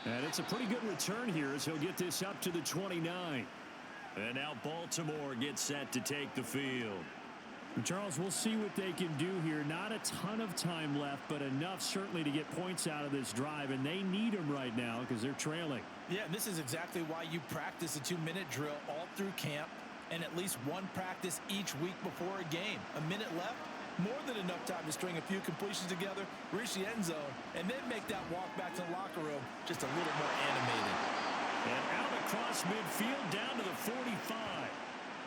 And it's a pretty good return here as he'll get this up to the 29. And now Baltimore gets set to take the field. Charles, we'll see what they can do here. Not a ton of time left, but enough certainly to get points out of this drive, and they need them right now because they're trailing. Yeah, and this is exactly why you practice a 2-minute drill all through camp and at least one practice each week before a game. A minute left, more than enough time to string a few completions together, reach the end zone, and then make that walk back to the locker room just a little more animated. And out across midfield down to the 45.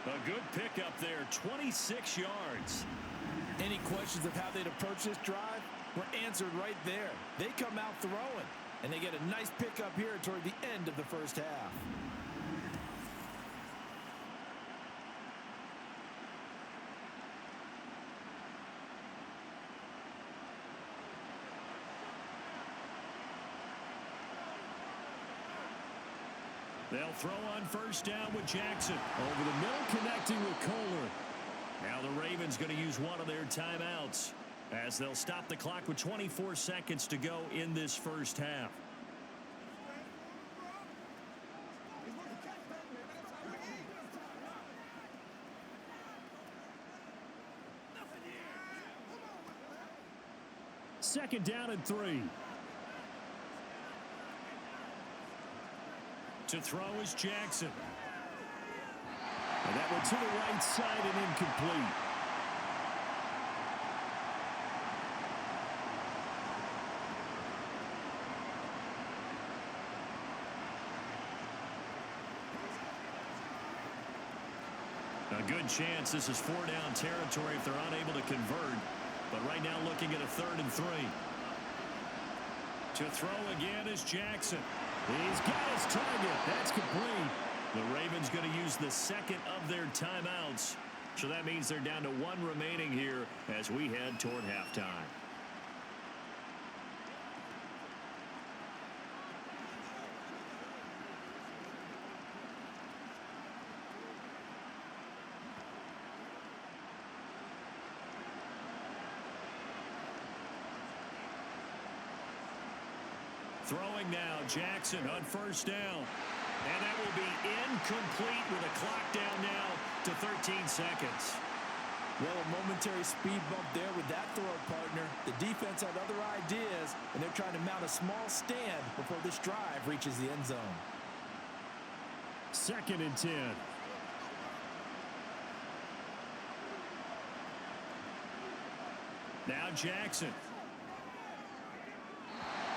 A good pickup there, 26 yards. Any questions of how they'd approach this drive were answered right there. They come out throwing, and they get a nice pickup here toward the end of the first half. They'll throw on first down with Jackson. Over the middle, connecting with Kohler. Now the Ravens going to use one of their timeouts as they'll stop the clock with 24 seconds to go in this first half. Second down and 3. To throw is Jackson. And that one to the right side and incomplete. A good chance this is 4-down territory if they're unable to convert. But right now looking at a 3rd and 3. To throw again is Jackson. He's got his target. That's complete. The Ravens going to use the second of their timeouts. So that means they're down to 1 remaining here as we head toward halftime. Throwing now, Jackson on first down. And that will be incomplete with a clock down now to 13 seconds. Well, a momentary speed bump there with that throw, partner. The defense had other ideas, and they're trying to mount a small stand before this drive reaches the end zone. 2nd and 10. Now Jackson.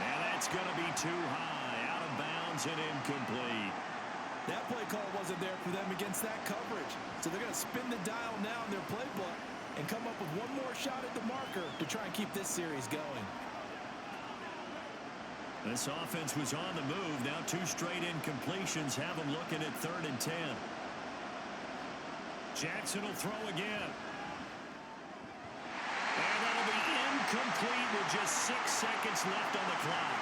And that's going to be too high, out of bounds and incomplete. That play call wasn't there for them against that coverage. So they're going to spin the dial now in their playbook and come up with one more shot at the marker to try and keep this series going. This offense was on the move. Now 2 straight incompletions have them looking at 3rd and 10. Jackson will throw again. And that'll be incomplete with just 6 seconds left on the clock.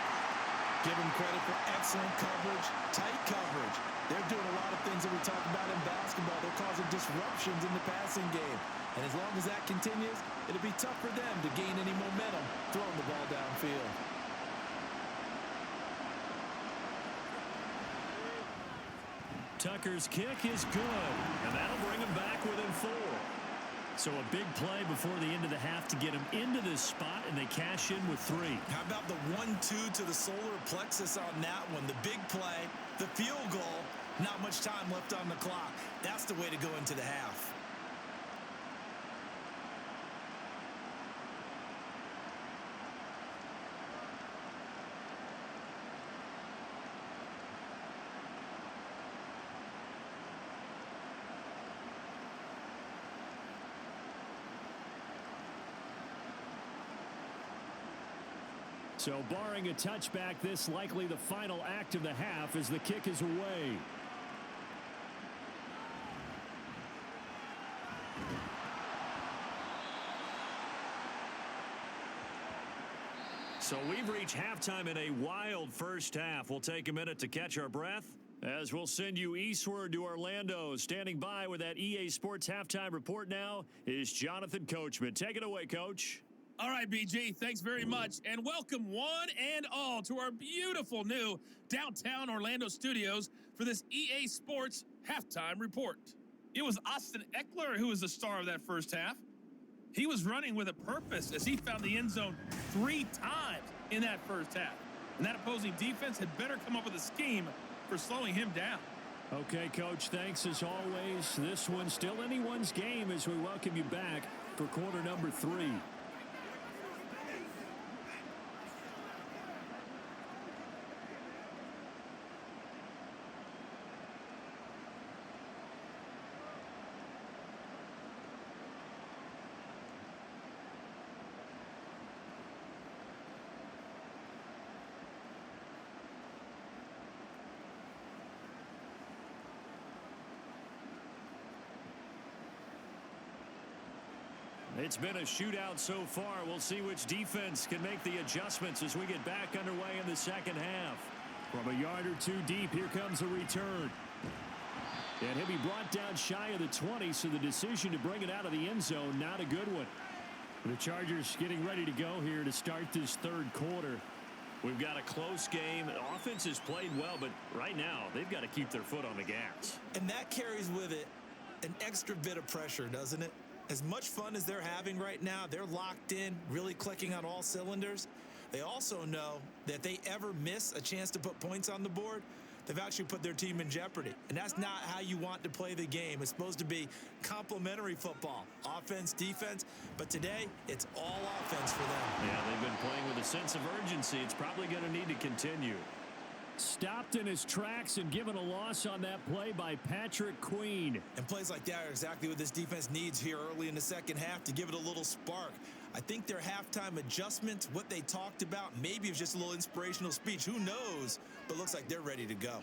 Give them credit for excellent coverage, tight coverage. They're doing a lot of things that we talk about in basketball. They're causing disruptions in the passing game. And as long as that continues, it'll be tough for them to gain any momentum throwing the ball downfield. Tucker's kick is good, and that'll bring him back within 4. So a big play before the end of the half to get him into this spot, and they cash in with 3. How about the 1-2 to the solar plexus on that one? The big play, the field goal, not much time left on the clock. That's the way to go into the half. So barring a touchback, this likely the final act of the half as the kick is away. So we've reached halftime in a wild first half. We'll take a minute to catch our breath as we'll send you eastward to Orlando. Standing by with that EA Sports halftime report now is Jonathan Coachman. Take it away, Coach. All right, BG, thanks very much. And welcome one and all to our beautiful new downtown Orlando studios for this EA Sports halftime report. It was Austin Eckler who was the star of that first half. He was running with a purpose as he found the end zone 3 times in that first half. And that opposing defense had better come up with a scheme for slowing him down. Okay, Coach, thanks as always. This one's still anyone's game as we welcome you back for quarter number 3. It's been a shootout so far. We'll see which defense can make the adjustments as we get back underway in the second half. From a yard or two deep, here comes a return. And he'll be brought down shy of the 20, so the decision to bring it out of the end zone, not a good one. The Chargers getting ready to go here to start this third quarter. We've got a close game. The offense has played well, but right now they've got to keep their foot on the gas. And that carries with it an extra bit of pressure, doesn't it? As much fun as they're having right now, they're locked in, really clicking on all cylinders. They also know that if they ever miss a chance to put points on the board, they've actually put their team in jeopardy. And that's not how you want to play the game. It's supposed to be complementary football, offense, defense. But today, it's all offense for them. Yeah, they've been playing with a sense of urgency. It's probably going to need to continue. Stopped in his tracks and given a loss on that play by Patrick Queen. And plays like that are exactly what this defense needs here early in the second half to give it a little spark. I think their halftime adjustments, what they talked about, maybe it was just a little inspirational speech. Who knows? But looks like they're ready to go.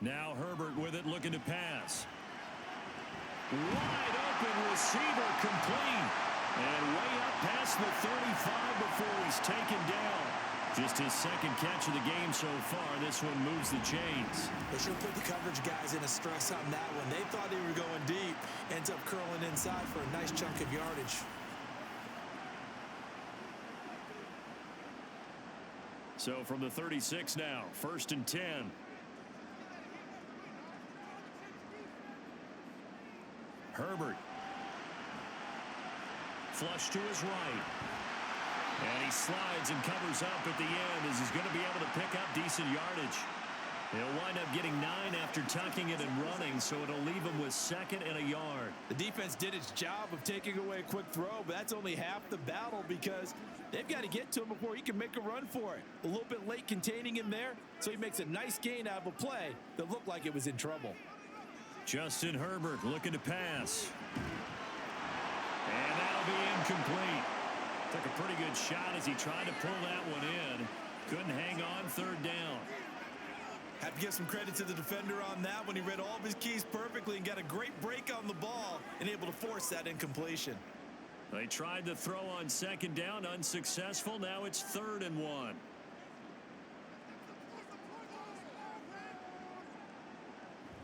Now Herbert with it, looking to pass. Wide open receiver, complete. And way up past the 35 before he's taken down. Just his second catch of the game so far. This one moves the chains. They sure put the coverage guys in a stress on that one. They thought they were going deep. Ends up curling inside for a nice chunk of yardage. So from the 36 now, 1st and 10. Herbert. Flush to his right. And he slides and covers up at the end as he's going to be able to pick up decent yardage. He'll wind up getting 9 after tucking it and running, so it'll leave him with 2nd and a yard. The defense did its job of taking away a quick throw, but that's only half the battle because they've got to get to him before he can make a run for it. A little bit late containing him there, so he makes a nice gain out of a play that looked like it was in trouble. Justin Herbert looking to pass. And that'll be incomplete. Took a pretty good shot as he tried to pull that one in. Couldn't hang on 3rd down. Have to give some credit to the defender on that when he read all of his keys perfectly and got a great break on the ball and able to force that incompletion. They tried to throw on 2nd down, unsuccessful. Now it's 3rd and 1.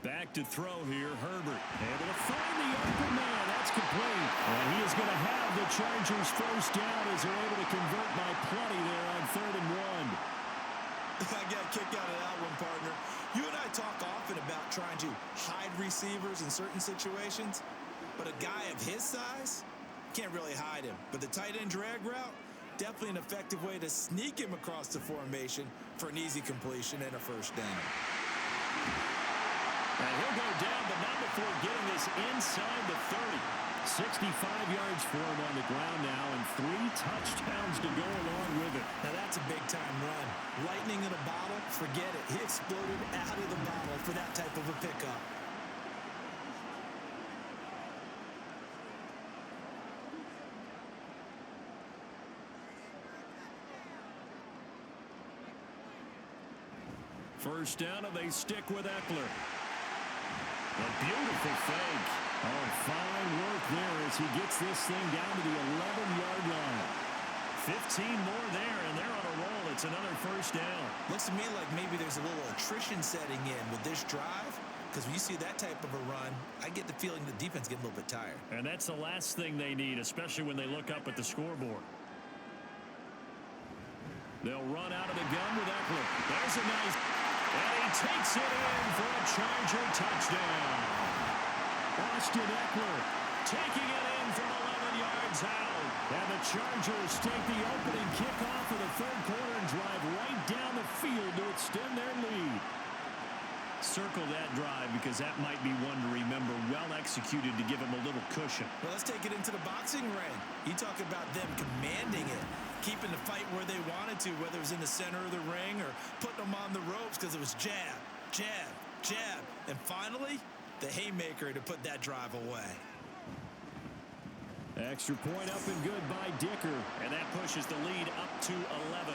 Back to throw here, Herbert. Able to find the open man. That's complete. And he is going to have the Chargers first down as they're able to convert by plenty there on 3rd and 1. I got a kick out of that one, partner. You and I talk often about trying to hide receivers in certain situations, but a guy of his size can't really hide him. But the tight end drag route, definitely an effective way to sneak him across the formation for an easy completion and a first down. And he'll go down, but not before getting this inside the 30. 65 yards for him on the ground now and 3 touchdowns to go along with it. Now that's a big-time run. Lightning in a bottle, forget it. He exploded out of the bottle for that type of a pickup. First down, and they stick with Eckler. A beautiful fake. Oh, fine work there as he gets this thing down to the 11-yard line. 15 more there, and they're on a roll. It's another first down. Looks to me like maybe there's a little attrition setting in with this drive, because when you see that type of a run, I get the feeling the defense getting a little bit tired. And that's the last thing they need, especially when they look up at the scoreboard. They'll run out of the gun with Eckler. There's a nice... And he takes it in for a Charger touchdown. Austin Eckler taking it in from 11 yards out. And the Chargers take the opening kickoff of the third quarter and drive right down the field to extend their lead. Circle that drive because that might be one to remember. Well executed to give him a little cushion. Well, let's take it into the boxing ring. You talk about them commanding it, keeping the fight where they wanted to, whether it was in the center of the ring or putting them on the ropes because it was jab, jab, jab. And finally, the haymaker to put that drive away. Extra point up and good by Dicker. And that pushes the lead up to 11.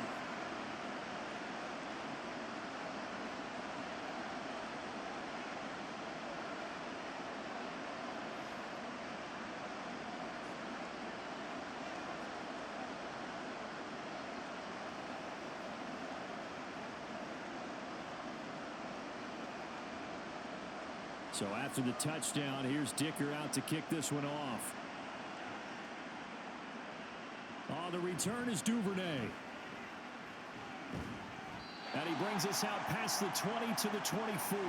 So after the touchdown, here's Dicker out to kick this one off. On the return is Duvernay. And he brings us out past the 20 to the 24.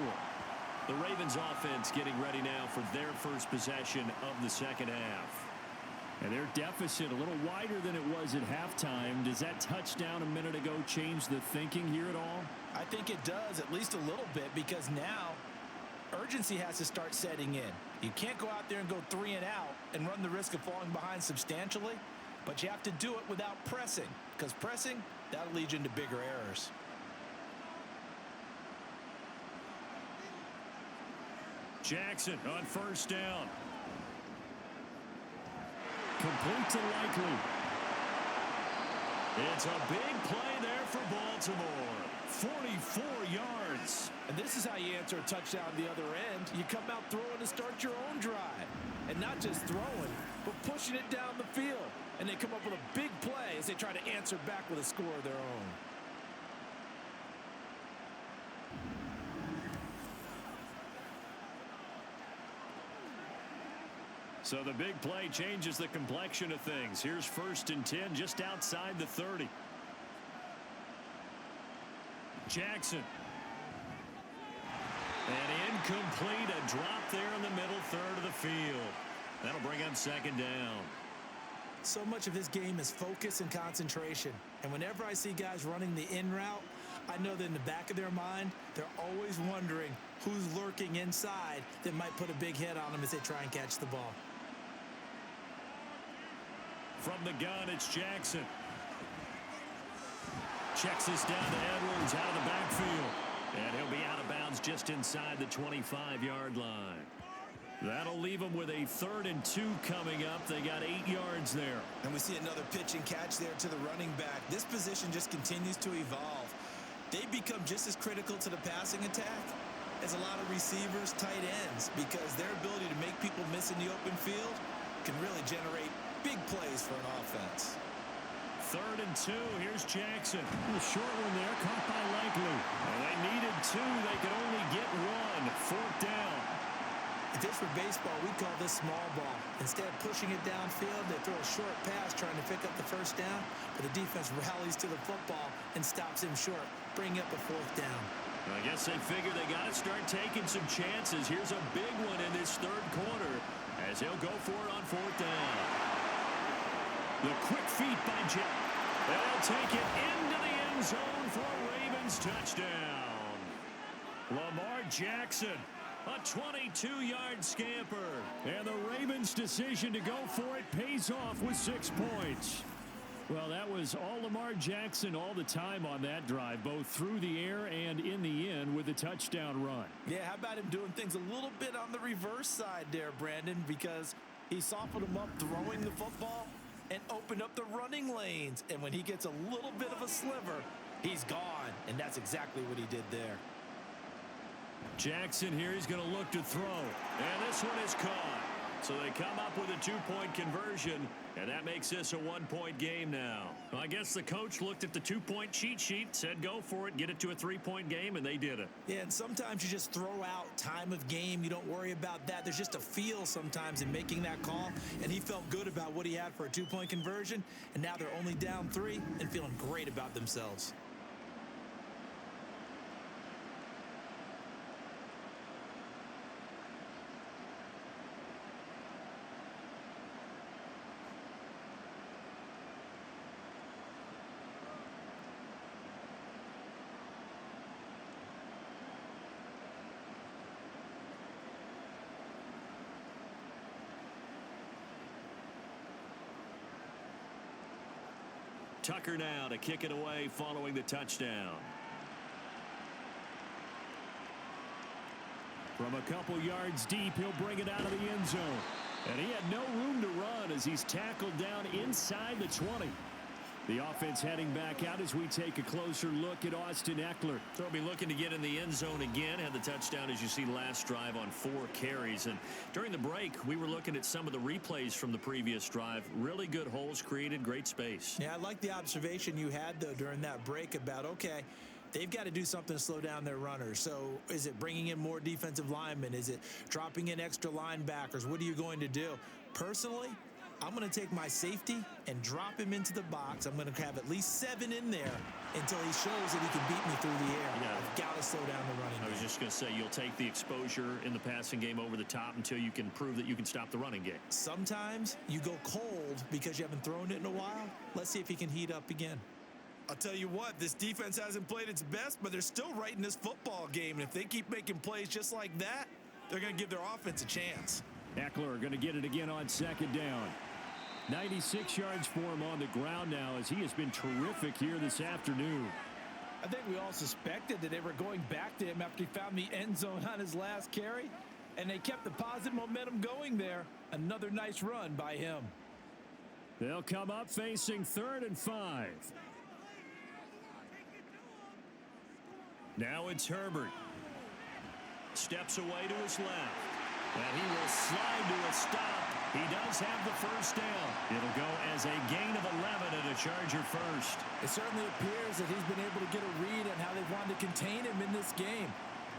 The Ravens offense getting ready now for their first possession of the second half. And their deficit a little wider than it was at halftime. Does that touchdown a minute ago change the thinking here at all? I think it does, at least a little bit, because now urgency has to start setting in. You can't go out there and go 3 and out and run the risk of falling behind substantially, but you have to do it without pressing, because pressing, that'll lead you into bigger errors. Jackson on first down. Complete to Likely. It's a big play there for Baltimore. 44 yards. And this is how you answer a touchdown the other end. You come out throwing to start your own drive. And not just throwing, but pushing it down the field. And they come up with a big play as they try to answer back with a score of their own. So the big play changes the complexion of things. Here's 1st and 10 just outside the 30. Jackson. And incomplete, a drop there in the middle third of the field. That'll bring up 2nd down. So much of this game is focus and concentration. And whenever I see guys running the in route, I know that in the back of their mind, they're always wondering who's lurking inside that might put a big hit on them as they try and catch the ball. From the gun, it's Jackson. Checks this down to Edwards out of the backfield. And he'll be out of bounds just inside the 25-yard line. That'll leave them with a 3rd and 2 coming up. They got 8 yards there. And we see another pitch and catch there to the running back. This position just continues to evolve. They become just as critical to the passing attack as a lot of receivers, tight ends, because their ability to make people miss in the open field can really generate big plays for an offense. 3rd and 2. Here's Jackson. A short one there, caught by Likely. And they needed 2. They could only get 1. 4th down. If this were baseball, we'd call this small ball. Instead of pushing it downfield, they throw a short pass trying to pick up the 1st down, but the defense rallies to the football and stops him short, bringing up a 4th down. I guess they figure they got to start taking some chances. Here's a big one in this 3rd quarter as he'll go for it on 4th down. The quick feet by Jack. They'll take it into the end zone for a Ravens touchdown. Lamar Jackson, a 22-yard scamper. And the Ravens' decision to go for it pays off with 6 points. Well, that was all Lamar Jackson all the time on that drive, both through the air and in the end with a touchdown run. Yeah, how about him doing things a little bit on the reverse side there, Brandon, because he softened him up throwing the football and opened up the running lanes. And when he gets a little bit of a sliver, he's gone. And that's exactly what he did there. Jackson here, he's going to look to throw. And this one is caught. So they come up with a 2-point conversion, and that makes this a 1-point game now. Well, I guess the coach looked at the 2-point cheat sheet, said go for it, get it to a 3-point game, and they did it. Yeah, and sometimes you just throw out time of game. You don't worry about that. There's just a feel sometimes in making that call, and he felt good about what he had for a 2-point conversion, and now they're only down 3 and feeling great about themselves. Tucker now to kick it away following the touchdown. From a couple yards deep, he'll bring it out of the end zone. And he had no room to run as he's tackled down inside the 20. The offense heading back out as we take a closer look at Austin Eckler. So he'll be looking to get in the end zone again. Had the touchdown, as you see, last drive on 4 carries. And during the break, we were looking at some of the replays from the previous drive. Really good holes created, great space. Yeah, I like the observation you had, though, during that break about, okay, they've got to do something to slow down their runners. So is it bringing in more defensive linemen? Is it dropping in extra linebackers? What are you going to do? Personally, I'm going to take my safety and drop him into the box. I'm going to have at least 7 in there until he shows that he can beat me through the air. Yeah. I've got to slow down the running game. I was just going to say, you'll take the exposure in the passing game over the top until you can prove that you can stop the running game. Sometimes you go cold because you haven't thrown it in a while. Let's see if he can heat up again. I'll tell you what, this defense hasn't played its best, but they're still right in this football game. And if they keep making plays just like that, they're going to give their offense a chance. Eckler going to get it again on second down. 96 yards for him on the ground now as he has been terrific here this afternoon. I think we all suspected that they were going back to him after he found the end zone on his last carry, and they kept the positive momentum going there. Another nice run by him. They'll come up facing 3rd and 5. Now it's Herbert. Steps away to his left. And he will slide to a stop. He does have the first down. It'll go as a gain of 11 and a Charger first. It certainly appears that he's been able to get a read on how they've wanted to contain him in this game.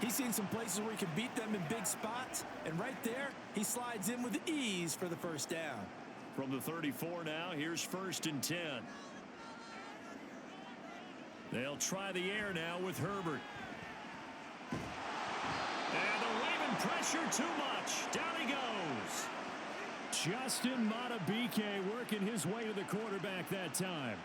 He's seen some places where he can beat them in big spots, and right there, he slides in with ease for the first down. From the 34 now, here's 1st and 10. They'll try the air now with Herbert. And the Raven pressure too much. Down he goes. Justin Matabike working his way to the quarterback that time.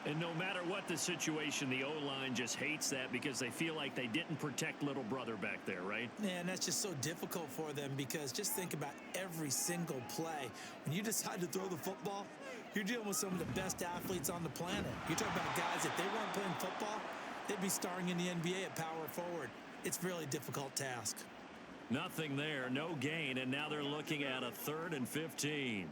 And no matter what the situation, the O-line just hates that because they feel like they didn't protect little brother back there, right? Man, that's just so difficult for them because just think about every single play. When you decide to throw the football, you're dealing with some of the best athletes on the planet. You're talking about guys, if they weren't playing football, they'd be starring in the NBA at power forward. It's a really difficult task. Nothing there, no gain, and now they're looking at a 3rd and 15.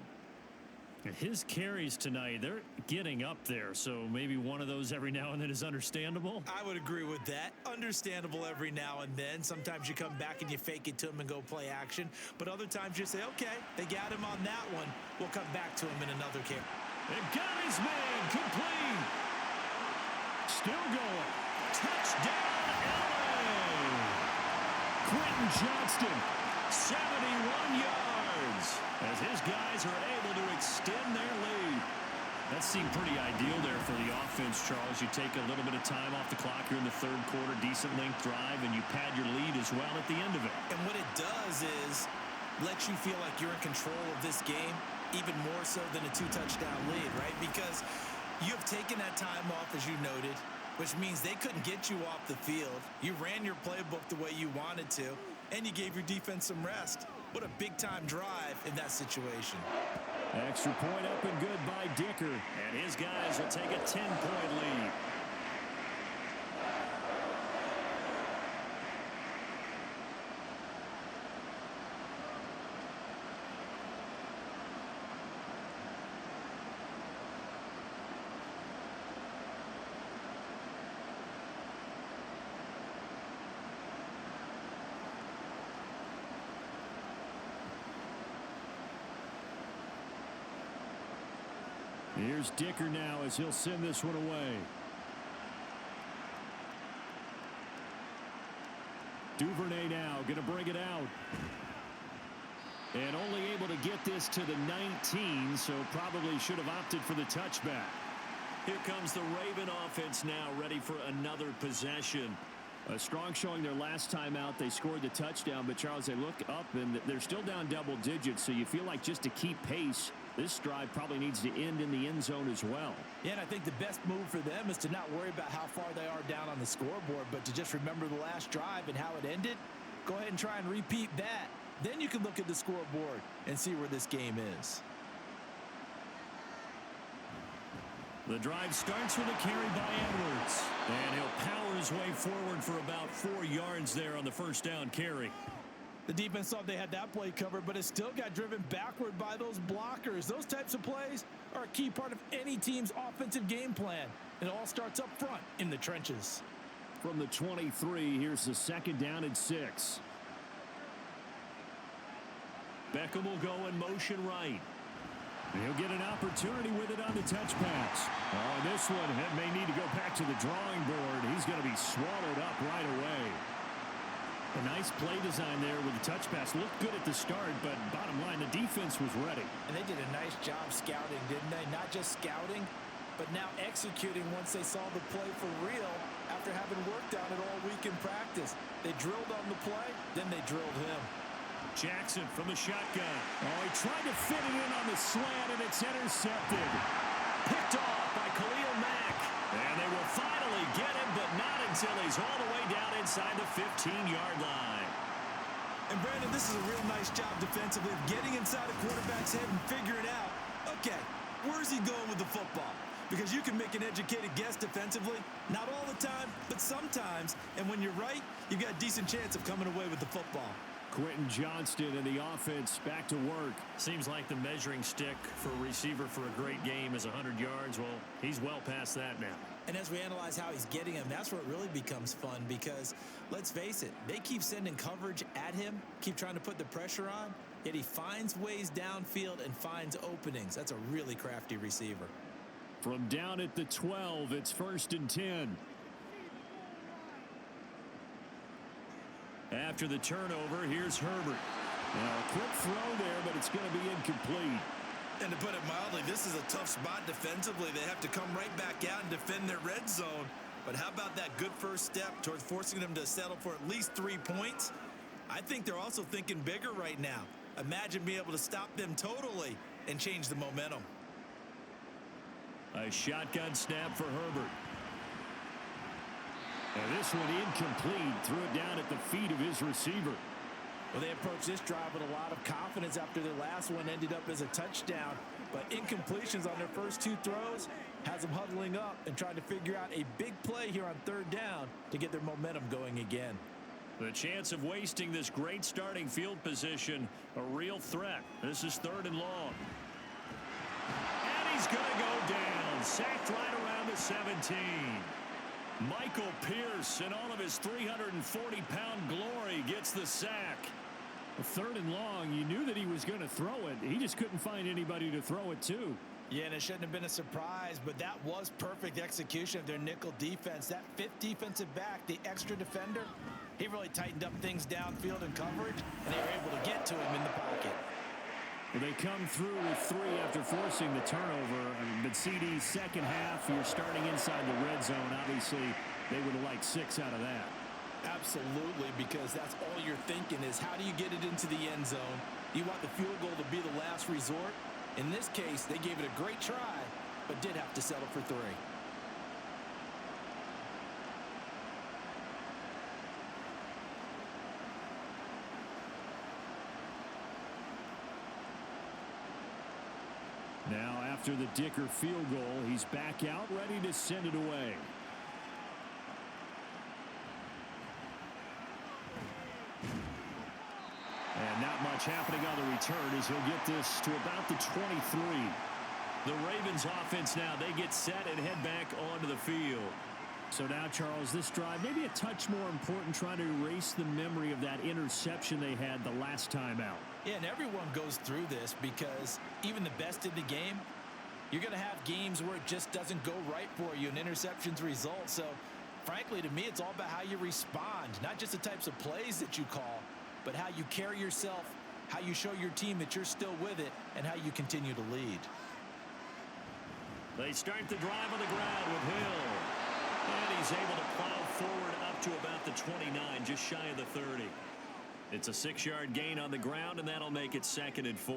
His carries tonight, they're getting up there, so maybe one of those every now and then is understandable. I would agree with that. Understandable every now and then. Sometimes you come back and you fake it to him and go play action. But other times you say, okay, they got him on that one. We'll come back to him in another carry. And got his man complete. Still going. Touchdown, LA. Quentin Johnston. 71 yards as his guys are able to extend their lead. That seemed pretty ideal there for the offense, Charles. You take a little bit of time off the clock here in the 3rd quarter, decent length drive, and you pad your lead as well at the end of it. And what it does is let you feel like you're in control of this game, even more so than a 2-touchdown lead, right? Because you have taken that time off, as you noted, which means they couldn't get you off the field. You ran your playbook the way you wanted to, and you gave your defense some rest. What a big-time drive in that situation. Extra point up and good by Dicker. And his guys will take a 10-point lead. Here's Dicker now as he'll send this one away. Duvernay now going to bring it out. And only able to get this to the 19, so probably should have opted for the touchback. Here comes the Raven offense now, ready for another possession. A strong showing their last time out. They scored the touchdown, but Charles, they look up and they're still down double digits, so you feel like just to keep pace, this drive probably needs to end in the end zone as well. Yeah, and I think the best move for them is to not worry about how far they are down on the scoreboard, but to just remember the last drive and how it ended. Go ahead and try and repeat that. Then you can look at the scoreboard and see where this game is. The drive starts with a carry by Edwards. And he'll power his way forward for about 4 yards there on the first down carry. The defense thought they had that play covered, but it still got driven backward by those blockers. Those types of plays are a key part of any team's offensive game plan. It all starts up front in the trenches. From the 23, here's the 2nd down and 6. Beckham will go in motion right. And he'll get an opportunity with it on the touch pass. Oh, this one may need to go back to the drawing board. He's going to be swallowed up right away. A nice play design there with the touch pass. Looked good at the start, but bottom line, the defense was ready. And they did a nice job scouting, didn't they? Not just scouting, but now executing once they saw the play for real after having worked on it all week in practice. They drilled on the play, then they drilled him. Jackson from the shotgun. Oh, he tried to fit it in on the slant, and it's intercepted. Picked off by Khalil Mack. And they will finally get him, but not until he's all the way down inside the 15-yard line. And, Brandon, this is a real nice job defensively of getting inside a quarterback's head and figuring out, okay, where's he going with the football? Because you can make an educated guess defensively, not all the time, but sometimes. And when you're right, you've got a decent chance of coming away with the football. Quentin Johnston and the offense back to work. Seems like the measuring stick for a receiver for a great game is 100 yards. Well, he's well past that now. And as we analyze how he's getting him, that's where it really becomes fun because, let's face it, they keep sending coverage at him, keep trying to put the pressure on, yet he finds ways downfield and finds openings. That's a really crafty receiver. From down at the 12, it's 1st and 10. After the turnover, here's Herbert. Now, a quick throw there, but it's going to be incomplete. And to put it mildly, this is a tough spot defensively. They have to come right back out and defend their red zone. But how about that good first step towards forcing them to settle for at least 3 points? I think they're also thinking bigger right now. Imagine being able to stop them totally and change the momentum. A shotgun snap for Herbert. And this one incomplete. Threw it down at the feet of his receiver. Well, they approached this drive with a lot of confidence after their last one ended up as a touchdown. But incompletions on their first 2 throws has them huddling up and trying to figure out a big play here on 3rd down to get their momentum going again. The chance of wasting this great starting field position, a real threat. This is 3rd and long. And he's going to go down. Sacked right around the 17. Michael Pierce, in all of his 340-pound glory, gets the sack. 3rd and long, you knew that he was going to throw it. He just couldn't find anybody to throw it to. Yeah, and it shouldn't have been a surprise, but that was perfect execution of their nickel defense. That 5th defensive back, the extra defender, he really tightened up things downfield in coverage, and they were able to get to him in the pocket. Well, they come through with 3 after forcing the turnover. But CD's second half, you're starting inside the red zone. Obviously, they would have liked 6 out of that. Absolutely, because that's all you're thinking is how do you get it into the end zone? You want the field goal to be the last resort. In this case, they gave it a great try, but did have to settle for 3. Now, after the Dicker field goal, he's back out, ready to send it away. And not much happening on the return as he'll get this to about the 23. The Ravens offense now, they get set and head back onto the field. So now, Charles, this drive maybe a touch more important, trying to erase the memory of that interception they had the last time out. Yeah, and everyone goes through this because even the best in the game, you're going to have games where it just doesn't go right for you and interceptions result. So, frankly, to me, it's all about how you respond, not just the types of plays that you call, but how you carry yourself, how you show your team that you're still with it, and how you continue to lead. They start the drive on the ground with Hill. And he's able to plow forward up to about the 29, just shy of the 30. It's a 6-yard gain on the ground, and that'll make it 2nd and 4.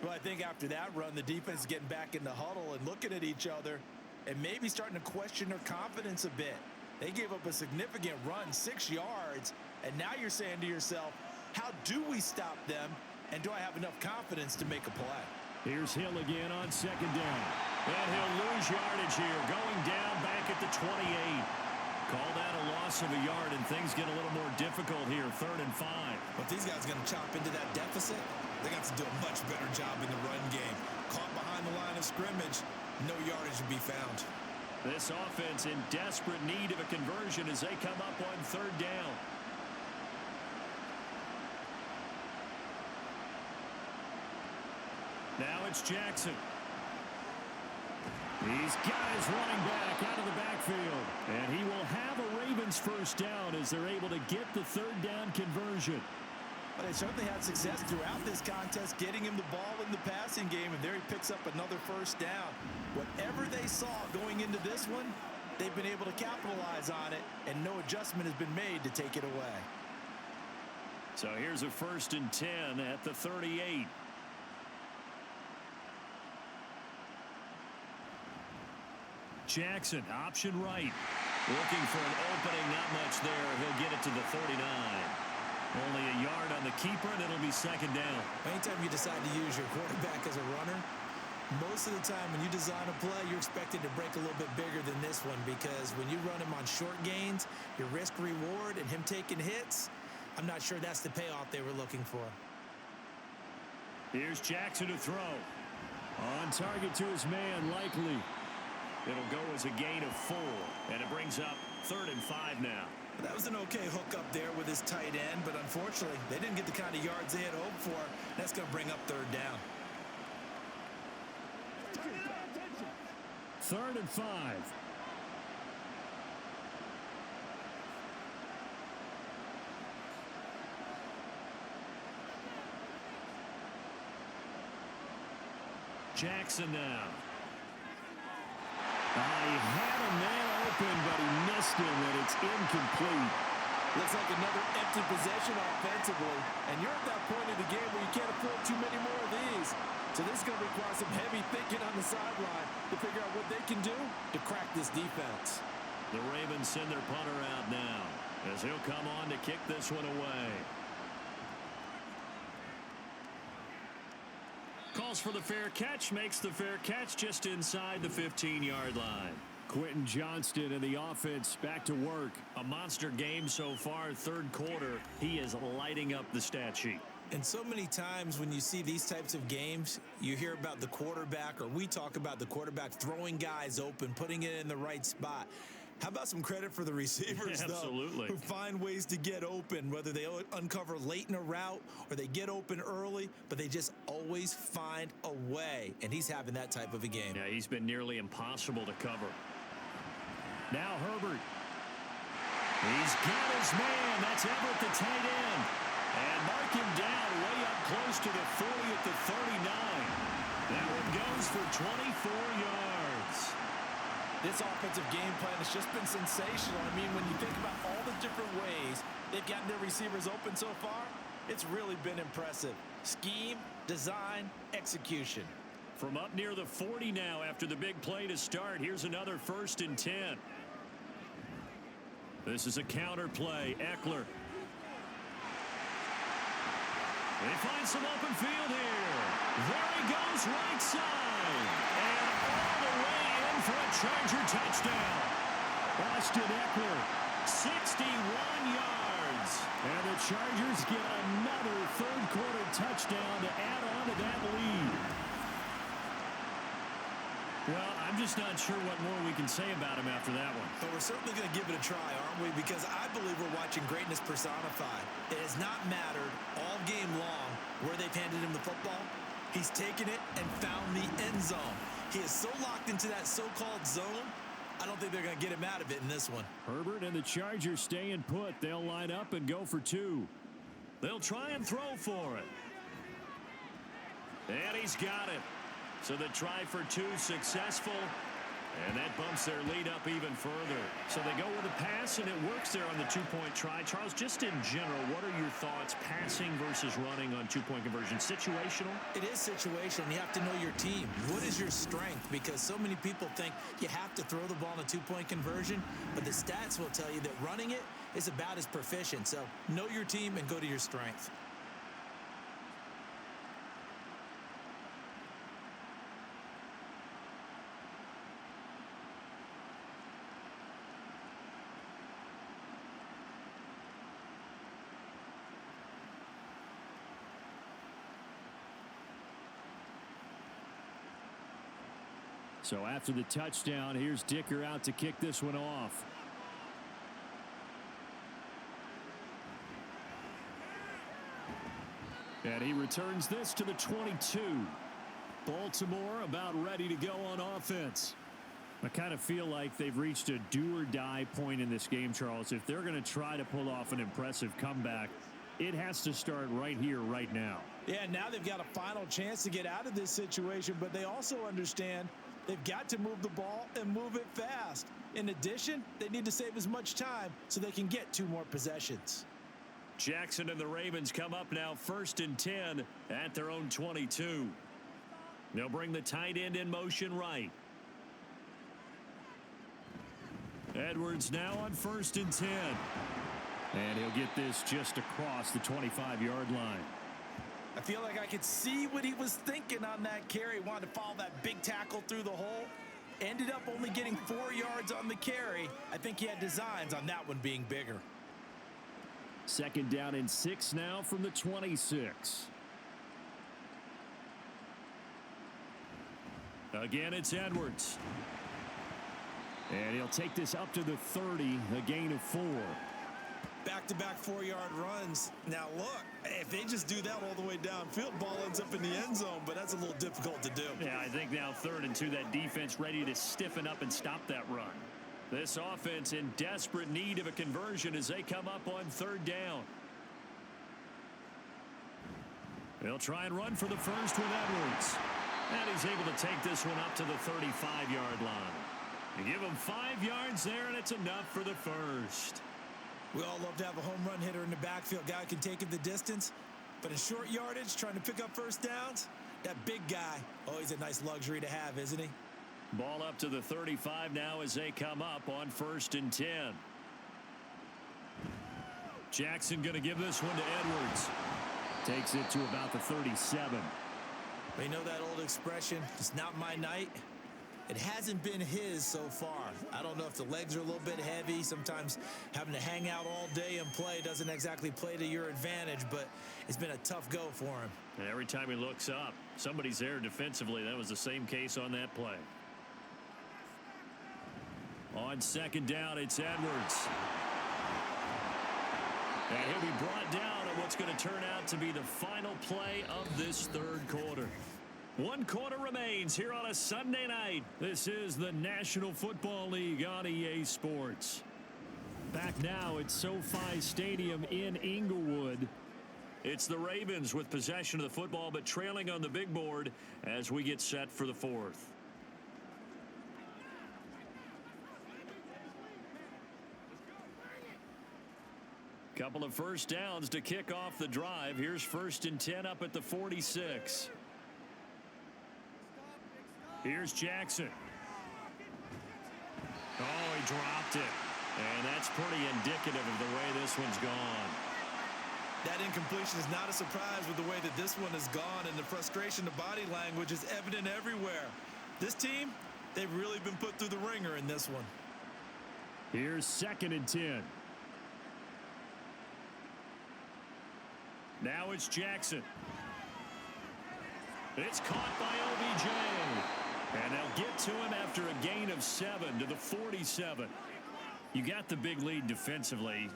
Well, I think after that run, the defense is getting back in the huddle and looking at each other and maybe starting to question their confidence a bit. They gave up a significant run, 6 yards, and now you're saying to yourself, how do we stop them, and do I have enough confidence to make a play? Here's Hill again on 2nd down. And he'll lose yardage here, going down back at the 28. Call that a loss of a yard, and things get a little more difficult here, 3rd and 5. But these guys are going to chop into that deficit. They got to do a much better job in the run game. Caught behind the line of scrimmage, no yardage to be found. This offense in desperate need of a conversion as they come up on 3rd down. Now it's Jackson. He's got his running back out of the backfield. And he will have a Ravens first down as they're able to get the third down conversion. But they certainly had success throughout this contest getting him the ball in the passing game, and there he picks up another first down. Whatever they saw going into this one, they've been able to capitalize on it, and no adjustment has been made to take it away. So here's a 1st and 10 at the 38. Jackson, option right. Looking for an opening, not much there. He'll get it to the 39. Only a yard on the keeper, and it'll be 2nd down. Anytime you decide to use your quarterback as a runner, most of the time when you design a play, you're expected to break a little bit bigger than this one, because when you run him on short gains, your risk-reward and him taking hits, I'm not sure that's the payoff they were looking for. Here's Jackson to throw. On target to his man, Likely. It'll go as a gain of 4, and it brings up 3rd and 5 now. That was an okay hook up there with his tight end, but unfortunately, they didn't get the kind of yards they had hoped for. That's going to bring up 3rd down. 3rd and 5. Jackson now. He had a man open, but he missed him, and it's incomplete. Looks like another empty possession offensively. And you're at that point in the game where you can't afford too many more of these. So this is going to require some heavy thinking on the sideline to figure out what they can do to crack this defense. The Ravens send their punter out now as he'll come on to kick this one away. Calls for the fair catch, makes the fair catch just inside the 15-yard line. Quentin Johnston and the offense back to work. A monster game so far, 3rd quarter. He is lighting up the stat sheet. And so many times when you see these types of games, you hear about the quarterback, or we talk about the quarterback throwing guys open, putting it in the right spot. How about some credit for the receivers, Absolutely. though, who find ways to get open, whether they uncover late in a route or they get open early, but they just always find a way. And he's having that type of a game. Yeah, he's been nearly impossible to cover. Now Herbert. He's got his man. That's Everett, the tight end. And mark him down way up close to the 40 at the 39. That one goes for 24 yards. This offensive game plan has just been sensational. I mean, when you think about all the different ways they've gotten their receivers open so far, it's really been impressive. Scheme, design, execution. From up near the 40 now after the big play to start, here's another 1st and 10. This is a counter play. Eckler. They find some open field here. There he goes, right side. And all the way in for a Charger touchdown. Austin Eckler. 61 yards. And the Chargers get another 3rd quarter touchdown to add on to that lead. Well, I'm just not sure what more we can say about him after that one. But we're certainly going to give it a try, aren't we? Because I believe we're watching greatness personified. It has not mattered all game long where they've handed him the football. He's taken it and found the end zone. He is so locked into that so-called zone, I don't think they're going to get him out of it in this one. Herbert and the Chargers staying put. They'll line up and go for 2. They'll try and throw for it. And he's got it. So the try for 2 successful. And that bumps their lead up even further. So they go with a pass, and it works there on the 2-point try. Charles, just in general, what are your thoughts passing versus running on 2-point conversion? Situational? It is situational. You have to know your team. What is your strength? Because so many people think you have to throw the ball in a 2-point conversion, but the stats will tell you that running it is about as proficient. So know your team and go to your strength. So after the touchdown, here's Dicker out to kick this one off. And he returns this to the 22. Baltimore about ready to go on offense. I kind of feel like they've reached a do-or-die point in this game, Charles. If they're going to try to pull off an impressive comeback, it has to start right here, right now. Yeah, now they've got a final chance to get out of this situation, but they also understand they've got to move the ball and move it fast. In addition, they need to save as much time so they can get 2 more possessions. Jackson and the Ravens come up now 1st and 10 at their own 22. They'll bring the tight end in motion right. Edwards now on 1st and 10. And he'll get this just across the 25-yard line. I feel like I could see what he was thinking on that carry. Wanted to follow that big tackle through the hole. Ended up only getting 4 yards on the carry. I think he had designs on that one being bigger. 2nd down and 6 now from the 26. Again, it's Edwards. And he'll take this up to the 30, a gain of 4. Back-to-back 4-yard runs. Now, look, if they just do that all the way downfield, ball ends up in the end zone, but that's a little difficult to do. Yeah, I think now 3rd and 2, that defense ready to stiffen up and stop that run. This offense in desperate need of a conversion as they come up on 3rd down. They'll try and run for the first with Edwards. And he's able to take this one up to the 35-yard line. You give him 5 yards there, and it's enough for the first. We all love to have a home run hitter in the backfield. Guy can take it the distance. But in short yardage, trying to pick up first downs, that big guy, always a nice luxury to have, isn't he? Ball up to the 35 now as they come up on 1st and 10. Jackson going to give this one to Edwards. Takes it to about the 37. You know that old expression, it's not my night? It hasn't been his so far. I don't know if the legs are a little bit heavy. Sometimes having to hang out all day and play doesn't exactly play to your advantage, but it's been a tough go for him. And every time he looks up, somebody's there defensively. That was the same case on that play. On 2nd down, it's Edwards. And he'll be brought down on what's going to turn out to be the final play of this 3rd quarter. 1 quarter remains here on a Sunday night. This is the National Football League on EA Sports. Back now at SoFi Stadium in Inglewood. It's the Ravens with possession of the football, but trailing on the big board as we get set for the 4th. Couple of first downs to kick off the drive. Here's 1st and 10 up at the 46. Here's Jackson. Oh, he dropped it. And that's pretty indicative of the way this one's gone. That incompletion is not a surprise with the way that this one has gone, and the frustration, the body language is evident everywhere. This team, they've really been put through the ringer in this one. Here's 2nd and 10. Now it's Jackson. It's caught by OBJ. And they'll get to him after a gain of 7 to the 47. You got the big lead defensively.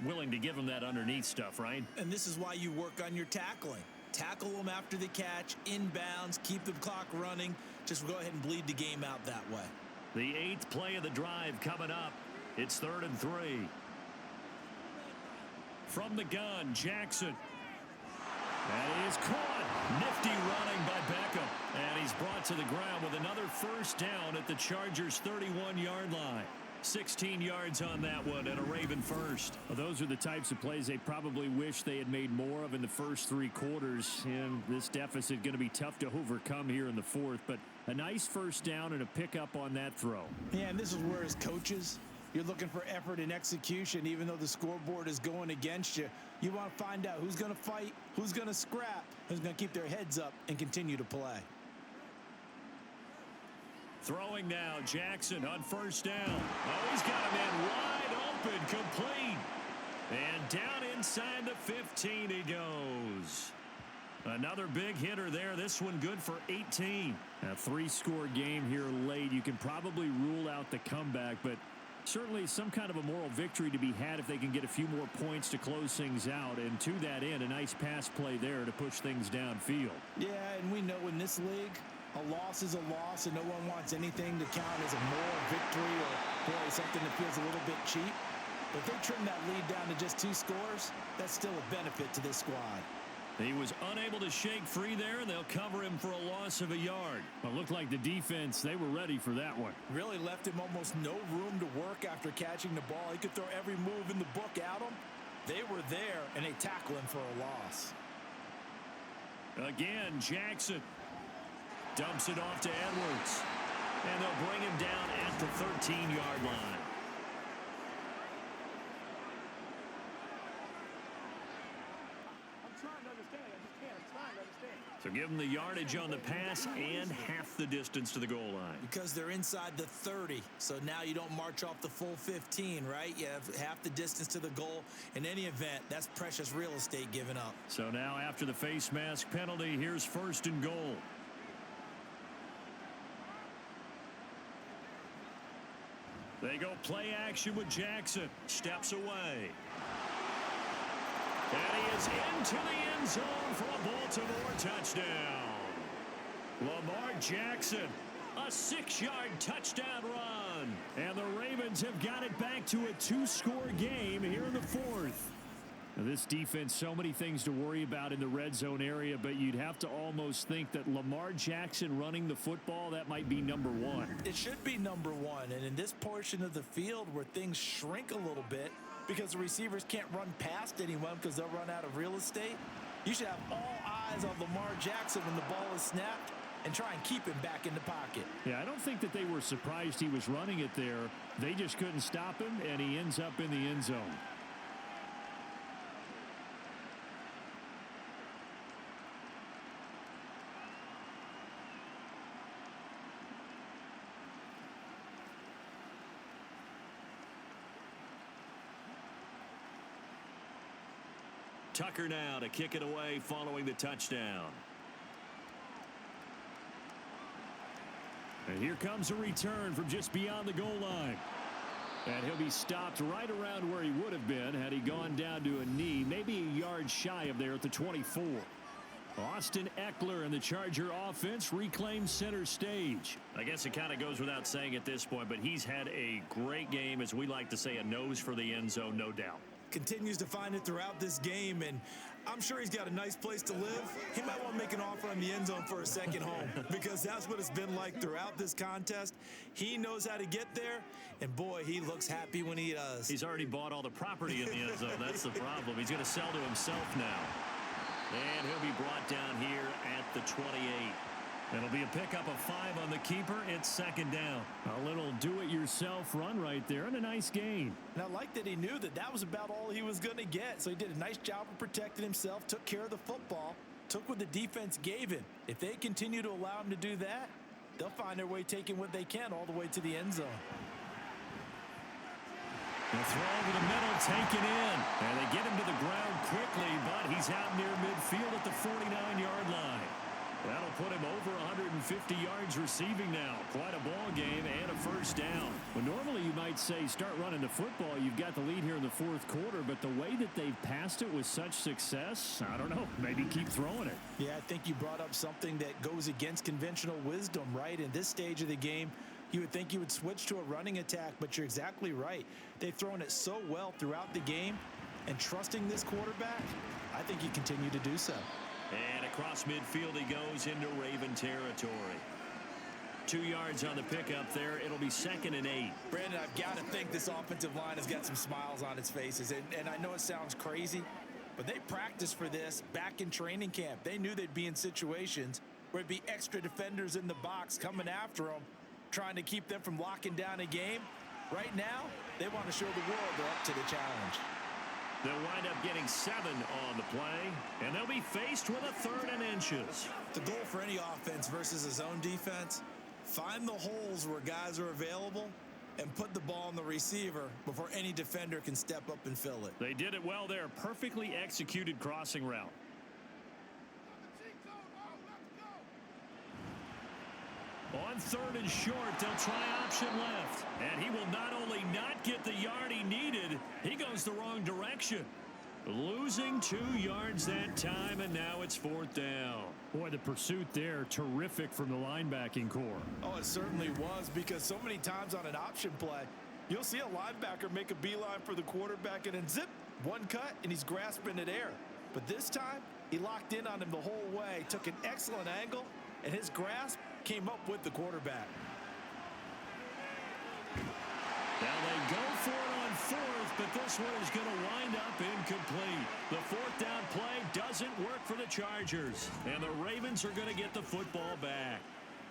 Willing to give him that underneath stuff, right? And this is why you work on your tackling. Tackle them after the catch, inbounds, keep the clock running. Just go ahead and bleed the game out that way. The 8th play of the drive coming up. It's 3rd and 3. From the gun, Jackson. And he is caught. Nifty running by Beckham. And he's brought to the ground with another first down at the Chargers' 31-yard line. 16 yards on that one and a Raven first. Well, those are the types of plays they probably wish they had made more of in the first 3 quarters. And this deficit going to be tough to overcome here in the 4th. But a nice first down and a pickup on that throw. Yeah, and this is where as coaches, you're looking for effort and execution. Even though the scoreboard is going against you, you want to find out who's going to fight, who's going to scrap, who's going to keep their heads up and continue to play. Throwing now, Jackson on first down. Oh, he's got a man wide open, complete. And down inside the 15 he goes. Another big hitter there. This one good for 18. A 3-score game here late. You can probably rule out the comeback, but certainly some kind of a moral victory to be had if they can get a few more points to close things out. And to that end, a nice pass play there to push things downfield. Yeah, and we know in this league, A loss is a loss, and no one wants anything to count as a moral victory or, boy, something that feels a little bit cheap. But if they trim that lead down to just 2 scores, that's still a benefit to this squad. He was unable to shake free there, and they'll cover him for a loss of a yard. Well, it looked like the defense, they were ready for that one. Really left him almost no room to work after catching the ball. He could throw every move in the book at him. They were there, and they tackle him for a loss. Again, Jackson dumps it off to Edwards. And they'll bring him down at the 13-yard line. So give them the yardage on the pass and half the distance to the goal line. Because they're inside the 30, so now you don't march off the full 15, right? You have half the distance to the goal. In any event, that's precious real estate given up. So now after the face mask penalty, here's 1st and goal. They go play action with Jackson. Steps away. And he is into the end zone for a Baltimore touchdown. Lamar Jackson, a 6-yard touchdown run. And the Ravens have got it back to a 2-score game here in the 4th. Now, this defense, so many things to worry about in the red zone area, but you'd have to almost think that Lamar Jackson running the football, that might be number 1. It should be number 1, and in this portion of the field where things shrink a little bit because the receivers can't run past anyone because they'll run out of real estate, you should have all eyes on Lamar Jackson when the ball is snapped and try and keep him back in the pocket. Yeah, I don't think that they were surprised he was running it there. They just couldn't stop him, and he ends up in the end zone. Tucker now to kick it away following the touchdown. And here comes a return from just beyond the goal line. And he'll be stopped right around where he would have been had he gone down to a knee, maybe a yard shy of there at the 24. Austin Eckler and the Charger offense reclaim center stage. I guess it kind of goes without saying at this point, but he's had a great game, as we like to say, a nose for the end zone, no doubt. Continues to find it throughout this game, and I'm sure he's got a nice place to live. He might want to make an offer on the end zone for a second home because that's what it's been like throughout this contest. He knows how to get there, and boy, he looks happy when he does. He's already bought all the property in the end zone. That's the problem. He's going to sell to himself now. And he'll be brought down here at the 28. It'll be a pickup of 5 on the keeper. It's 2nd down. A little do-it-yourself run right there and a nice gain. And I like that he knew that that was about all he was going to get. So he did a nice job of protecting himself, took care of the football, took what the defense gave him. If they continue to allow him to do that, they'll find their way taking what they can all the way to the end zone. The throw over the middle, taken in. And they get him to the ground quickly, but he's out near midfield at the 49-yard line. That'll put him over 150 yards receiving now. Quite a ball game and a 1st down. Well, normally you might say start running the football. You've got the lead here in the 4th quarter, but the way that they've passed it with such success, I don't know, maybe keep throwing it. Yeah, I think you brought up something that goes against conventional wisdom, right? In this stage of the game, you would think you would switch to a running attack, but you're exactly right. They've thrown it so well throughout the game, and trusting this quarterback, I think you continue to do so. And across midfield he goes into Raven territory. 2 yards on the pickup there. It'll be 2nd and 8. Brandon, I've got to think this offensive line has got some smiles on its faces. And I know it sounds crazy, but they practiced for this back in training camp. They knew they'd be in situations where it'd be extra defenders in the box coming after them, trying to keep them from locking down a game. Right now, they want to show the world they're up to the challenge. They'll wind up getting 7 on the play, and they'll be faced with a 3rd and inches. The goal for any offense versus a zone defense, find the holes where guys are available and put the ball on the receiver before any defender can step up and fill it. They did it well there. Perfectly executed crossing route. On 3rd and short, they'll try option left. And he will not only not get the yard he needed, he goes the wrong direction. Losing 2 yards that time, and now it's 4th down. Boy, the pursuit there, terrific from the linebacking core. Oh, it certainly was, because so many times on an option play, you'll see a linebacker make a beeline for the quarterback and then zip, one cut, and he's grasping at air. But this time, he locked in on him the whole way, took an excellent angle, and his grasp came up with the quarterback. Now they go for it on 4th, but this one is going to wind up incomplete. The 4th down play doesn't work for the Chargers, and the Ravens are going to get the football back.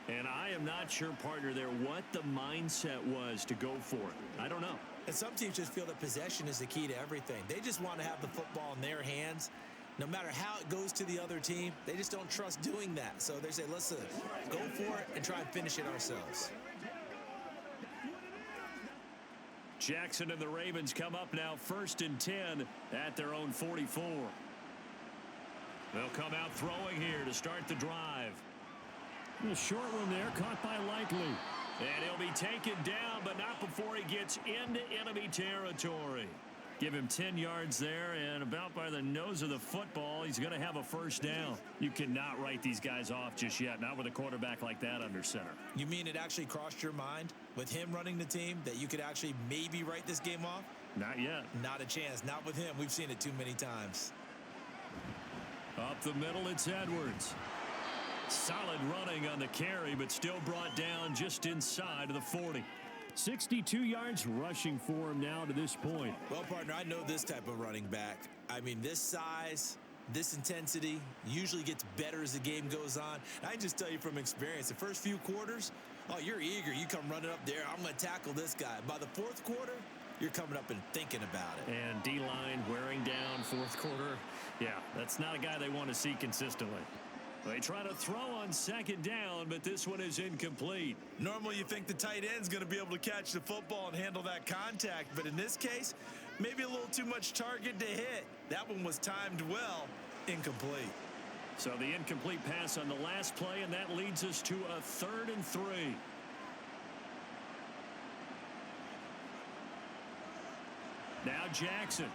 And I am not sure, partner, there what the mindset was to go for it. I don't know. And some teams just feel that possession is the key to everything. They just want to have the football in their hands. No matter how it goes to the other team, they just don't trust doing that. So they say, let's go for it and try and finish it ourselves. Jackson and the Ravens come up now 1st and 10 at their own 44. They'll come out throwing here to start the drive. The short one there, caught by Likely. And he'll be taken down, but not before he gets into enemy territory. Give him 10 yards there, and about by the nose of the football, he's going to have a 1st down. You cannot write these guys off just yet, not with a quarterback like that under center. You mean it actually crossed your mind with him running the team that you could actually maybe write this game off? Not yet. Not a chance. Not with him. We've seen it too many times. Up the middle, it's Edwards. Solid running on the carry, but still brought down just inside of the 40. 62 yards rushing for him now to this point. Well, partner, I know this type of running back. I mean, this size, this intensity usually gets better as the game goes on. I can just tell you from experience, the first few quarters, oh, you're eager. You come running up there. I'm going to tackle this guy. By the 4th quarter, you're coming up and thinking about it. And D-line wearing down 4th quarter. Yeah, that's not a guy they want to see consistently. They try to throw on 2nd down, but this one is incomplete. Normally you think the tight end's going to be able to catch the football and handle that contact, but in this case, maybe a little too much target to hit. That one was timed well, incomplete. So the incomplete pass on the last play, and that leads us to a 3rd and 3. Now Jackson.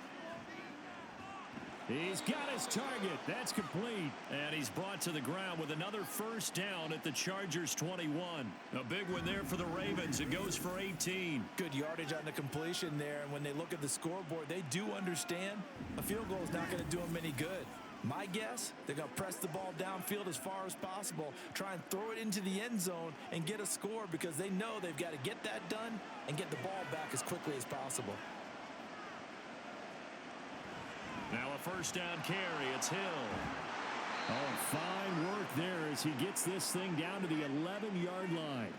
He's got his target. That's complete. And he's brought to the ground with another 1st down at the Chargers 21. A big one there for the Ravens. It goes for 18. Good yardage on the completion there. And when they look at the scoreboard, they do understand a field goal is not going to do them any good. My guess, they're going to press the ball downfield as far as possible, try and throw it into the end zone and get a score, because they know they've got to get that done and get the ball back as quickly as possible. Now a 1st down carry. It's Hill. Oh, fine work there as he gets this thing down to the 11-yard line.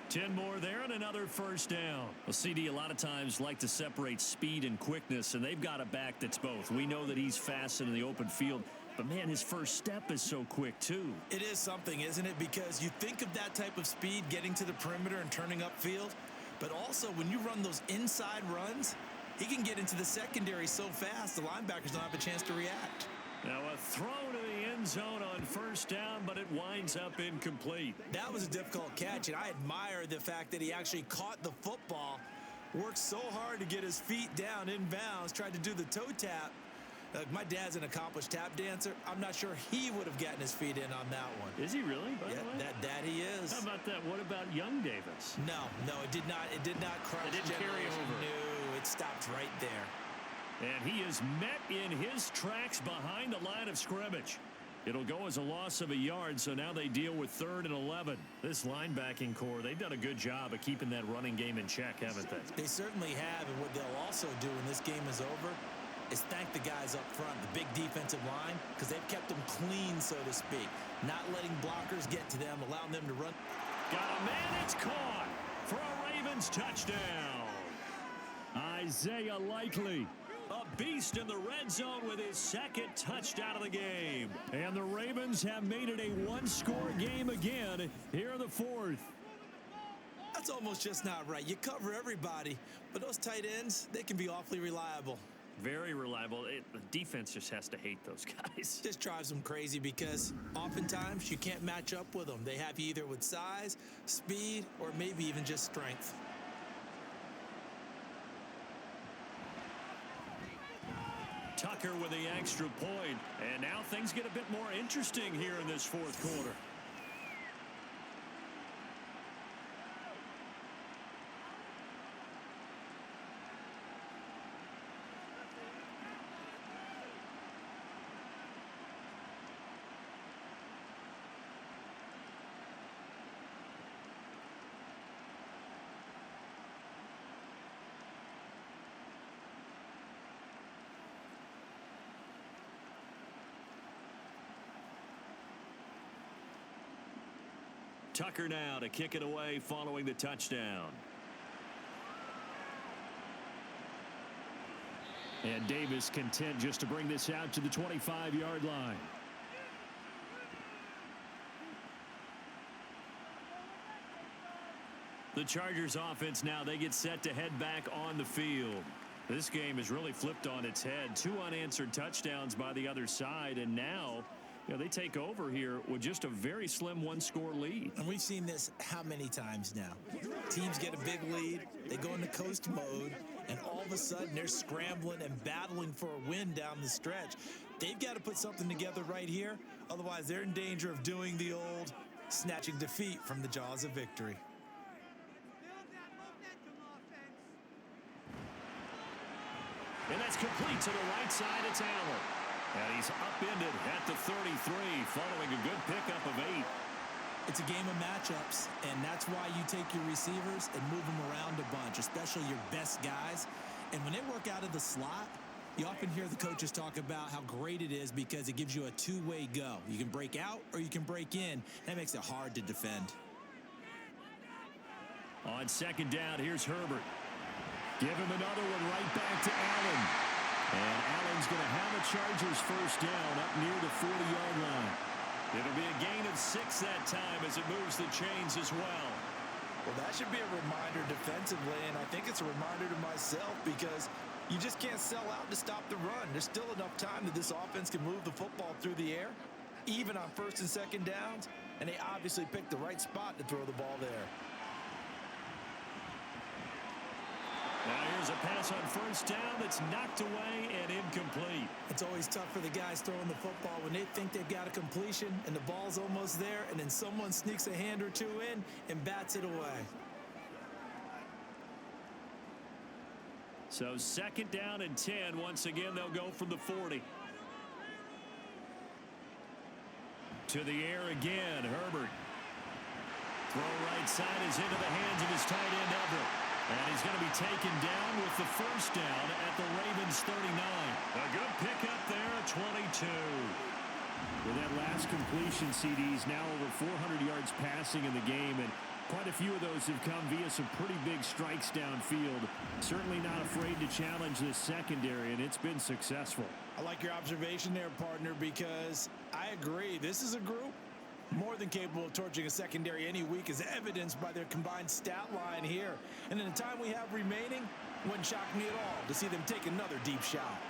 10 more there and another 1st down. Well, CD a lot of times like to separate speed and quickness, and they've got a back that's both. We know that he's fast in the open field, but man, his first step is so quick too. It is something, isn't it? Because you think of that type of speed getting to the perimeter and turning upfield, but also when you run those inside runs, he can get into the secondary so fast the linebackers don't have a chance to react. Now a throw to the end zone on 1st down, but it winds up incomplete. That was a difficult catch, and I admire the fact that he actually caught the football, worked so hard to get his feet down inbounds, tried to do the toe tap. My dad's an accomplished tap dancer. I'm not sure he would have gotten his feet in on that one. Is he really? By the way? That he is. How about that? What about young Davis? No, it did not. It did not cross. It didn't carry over. No, it stopped right there. And he is met in his tracks behind the line of scrimmage. It'll go as a loss of a yard, so now they deal with 3rd and 11. This linebacking core, they've done a good job of keeping that running game in check, haven't they? They certainly have, and what they'll also do when this game is over is thank the guys up front, the big defensive line, because they've kept them clean, so to speak. Not letting blockers get to them, allowing them to run. Got a man, it's caught for a Ravens touchdown. Isaiah Likely. A beast in the red zone with his 2nd touchdown of the game. And the Ravens have made it a one-score game again here in the 4th. That's almost just not right. You cover everybody, but those tight ends, they can be awfully reliable. Very reliable. The defense just has to hate those guys. Just drives them crazy because oftentimes you can't match up with them. They have you either with size, speed, or maybe even just strength. Tuck Tucker with the extra point. And now things get a bit more interesting here in this fourth quarter. Tucker now to kick it away following the touchdown. And Davis content just to bring this out to the 25-yard line. The Chargers offense now, they get set to head back on the field. This game is really flipped on its head. 2 unanswered touchdowns by the other side, and now they take over here with just a very slim one-score lead. And we've seen this how many times now? Teams get a big lead, they go into coast mode, and all of a sudden they're scrambling and battling for a win down the stretch. They've got to put something together right here, otherwise they're in danger of doing the old snatching defeat from the jaws of victory. And that's complete to the right side. It's Allen. And he's upended at the 33 following a good pickup of 8. It's a game of matchups, and that's why you take your receivers and move them around a bunch, especially your best guys. And when they work out of the slot, you often hear the coaches talk about how great it is because it gives you a two-way go. You can break out or you can break in. That makes it hard to defend. On second down, here's Herbert. Give him another one right back to Allen. And Allen's going to have a Chargers first down up near the 40-yard line. It'll be a gain of 6 that time as it moves the chains as well. Well, that should be a reminder defensively, and I think it's a reminder to myself because you just can't sell out to stop the run. There's still enough time that this offense can move the football through the air, even on first and second downs, and they obviously picked the right spot to throw the ball there. Now here's a pass on first down that's knocked away and incomplete. It's always tough for the guys throwing the football when they think they've got a completion and the ball's almost there, and then someone sneaks a hand or two in and bats it away. So second down and 10. Once again, they'll go from the 40. To the air again, Herbert. Throw right side is into the hands of his tight end, Everett. And he's going to be taken down with the first down at the Ravens 39. A good pickup there, 22. With that last completion, CD's now over 400 yards passing in the game, and quite a few of those have come via some pretty big strikes downfield. Certainly not afraid to challenge this secondary, and it's been successful. I like your observation there, partner, because I agree. This is a group more than capable of torching a secondary any week, as evidenced by their combined stat line here. And in the time we have remaining, wouldn't shock me at all to see them take another deep shot.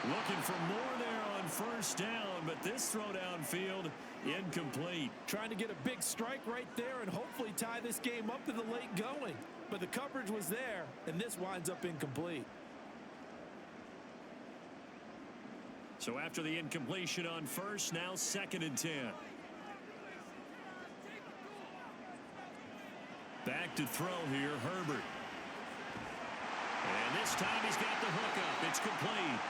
Looking for more there on first down, but this throw downfield incomplete. Trying to get a big strike right there and hopefully tie this game up in the late going. But the coverage was there, and this winds up incomplete. So after the incompletion on first, now second and 10. Back to throw here, Herbert. And this time he's got the hook up. It's complete.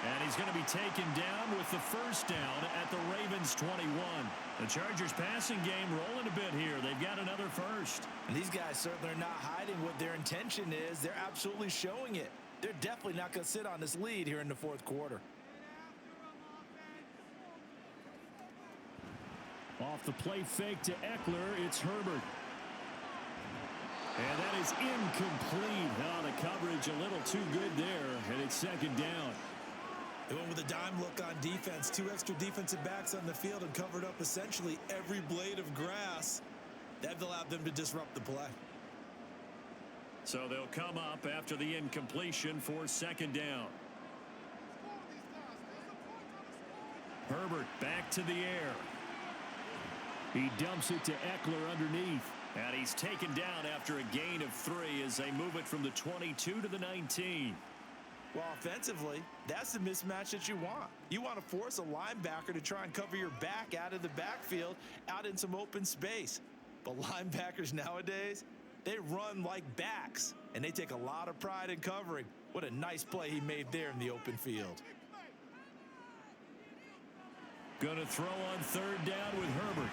And he's going to be taken down with the first down at the Ravens 21. The Chargers passing game rolling a bit here. They've got another first. And these guys certainly are not hiding what their intention is. They're absolutely showing it. They're definitely not going to sit on this lead here in the fourth quarter. Off the play fake to Eckler, it's Herbert. And that is incomplete. Oh, the coverage a little too good there, and it's second down. They went with a dime look on defense. 2 extra defensive backs on the field and covered up essentially every blade of grass. That allowed them to disrupt the play. So they'll come up after the incompletion for second down. Herbert back to the air. He dumps it to Eckler underneath. And he's taken down after a gain of 3 as they move it from the 22 to the 19. Well, offensively, that's the mismatch that you want. You want to force a linebacker to try and cover your back out of the backfield, out in some open space. But linebackers nowadays, they run like backs, and they take a lot of pride in covering. What a nice play he made there in the open field. Going to throw on third down with Herbert.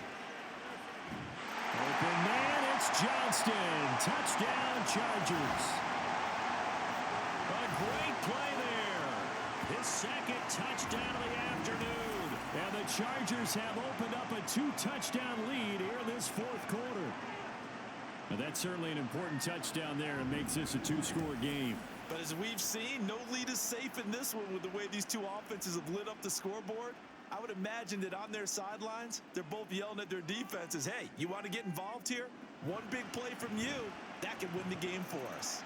Open man, it's Johnston. Touchdown, Chargers. A great play there. His second touchdown of the afternoon. And the Chargers have opened up a 2-touchdown lead here this fourth quarter. Now that's certainly an important touchdown there and makes this a 2-score game. But as we've seen, no lead is safe in this one with the way these two offenses have lit up the scoreboard. I would imagine that on their sidelines, they're both yelling at their defenses, hey, you want to get involved here? One big play from you, that could win the game for us.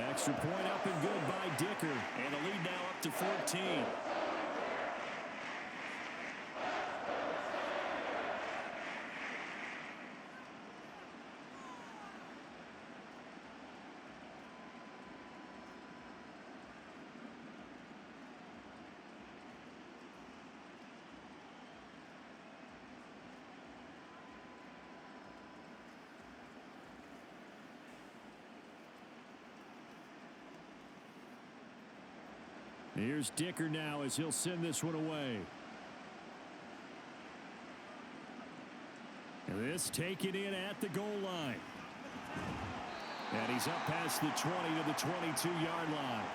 Extra point up and good by Dicker. And the lead now up to 14. Here's Dicker now as he'll send this one away. And this taken in at the goal line. And he's up past the 20 to the 22-yard line.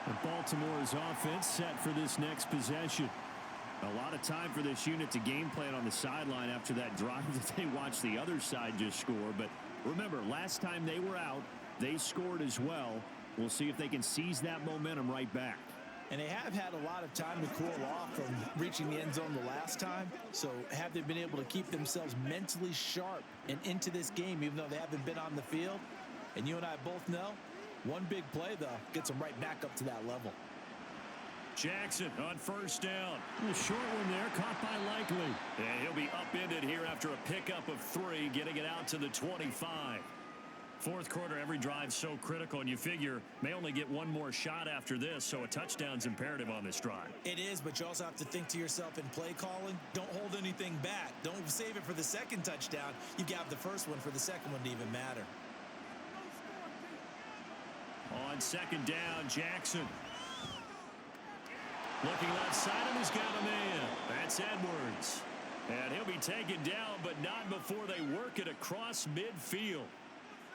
And Baltimore's offense set for this next possession. A lot of time for this unit to game plan on the sideline after that drive that they watched the other side just score. But remember, last time they were out, they scored as well. We'll see if they can seize that momentum right back. And they have had a lot of time to cool off from reaching the end zone the last time. So have they been able to keep themselves mentally sharp and into this game, even though they haven't been on the field? And you and I both know, one big play, though, gets them right back up to that level. Jackson on first down. A short one there, caught by Likely. And he'll be upended here after a pickup of 3, getting it out to the 25. Fourth quarter, every drive so critical, and you figure may only get one more shot after this, so a touchdown's imperative on this drive. It is, but you also have to think to yourself in play calling, don't hold anything back. Don't save it for the second touchdown. You got the first one for the second one to even matter. On second down, Jackson. Looking left side, and he's got a man. That's Edwards. And he'll be taken down, but not before they work it across midfield.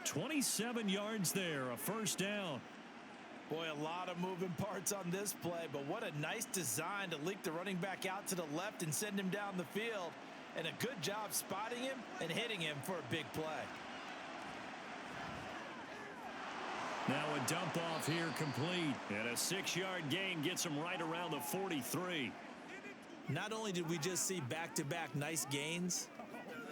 27 yards there, a first down. Boy, a lot of moving parts on this play, but what a nice design to leak the running back out to the left and send him down the field. And a good job spotting him and hitting him for a big play. Now a dump off here complete. And a 6-yard gain gets him right around the 43. Not only did we just see back-to-back nice gains,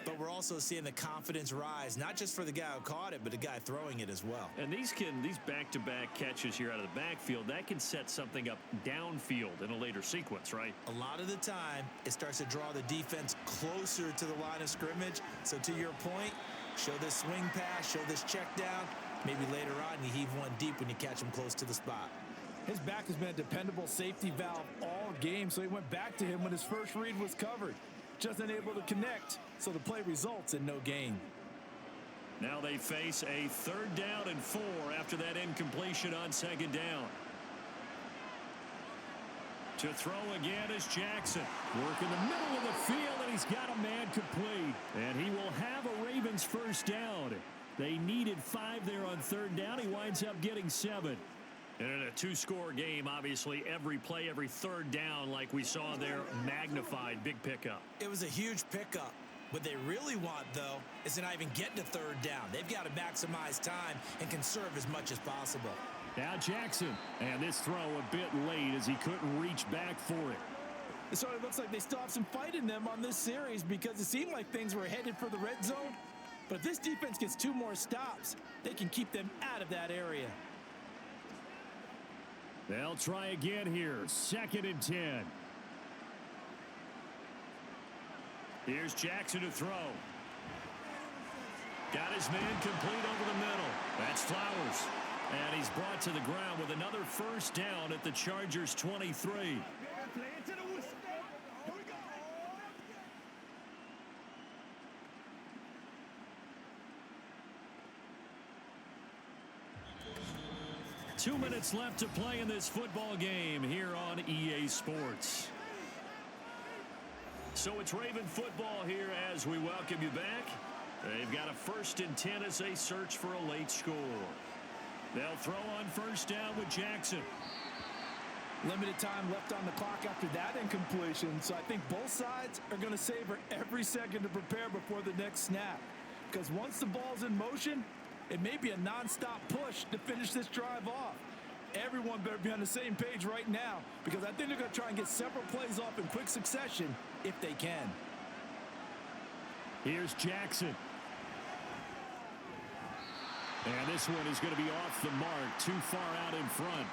but we're also seeing the confidence rise, not just for the guy who caught it, but the guy throwing it as well. And these back-to-back catches here out of the backfield, that can set something up downfield in a later sequence, right? A lot of the time, it starts to draw the defense closer to the line of scrimmage. So to your point, show this swing pass, show this check down. Maybe later on, you heave one deep when you catch him close to the spot. His back has been a dependable safety valve all game, so he went back to him when his first read was covered. Just unable to connect, so the play results in no gain. Now they face a 3rd down and 4 after that incompletion on second down. To throw again is Jackson. Work in the middle of the field, and he's got a man complete. And he will have a Ravens first down. They needed 5 there on 3rd down. He winds up getting 7. And in a 2-score game, obviously, every play, every 3rd down, like we saw there, magnified, big pickup. It was a huge pickup. What they really want, though, is to not even get to 3rd down. They've got to maximize time and conserve as much as possible. Now Jackson, and this throw a bit late as he couldn't reach back for it. It sort of looks like they still have some fight in them on this series because it seemed like things were headed for the red zone. But if this defense gets 2 more stops, they can keep them out of that area. They'll try again here. 2nd and 10. Here's Jackson to throw. Got his man complete over the middle. That's Flowers. And he's brought to the ground with another first down at the Chargers' 23. Two minutes left to play in this football game here on EA Sports. So it's Raven football here as we welcome you back. They've got a 1st and 10 as they search for a late score. They'll throw on first down with Jackson. Limited time left on the clock after that incompletion, so I think both sides are going to savor every second to prepare before the next snap. Because once the ball's in motion, it may be a nonstop push to finish this drive off. Everyone better be on the same page right now, because I think they're going to try and get several plays off in quick succession if they can. Here's Jackson. And this one is going to be off the mark, too far out in front.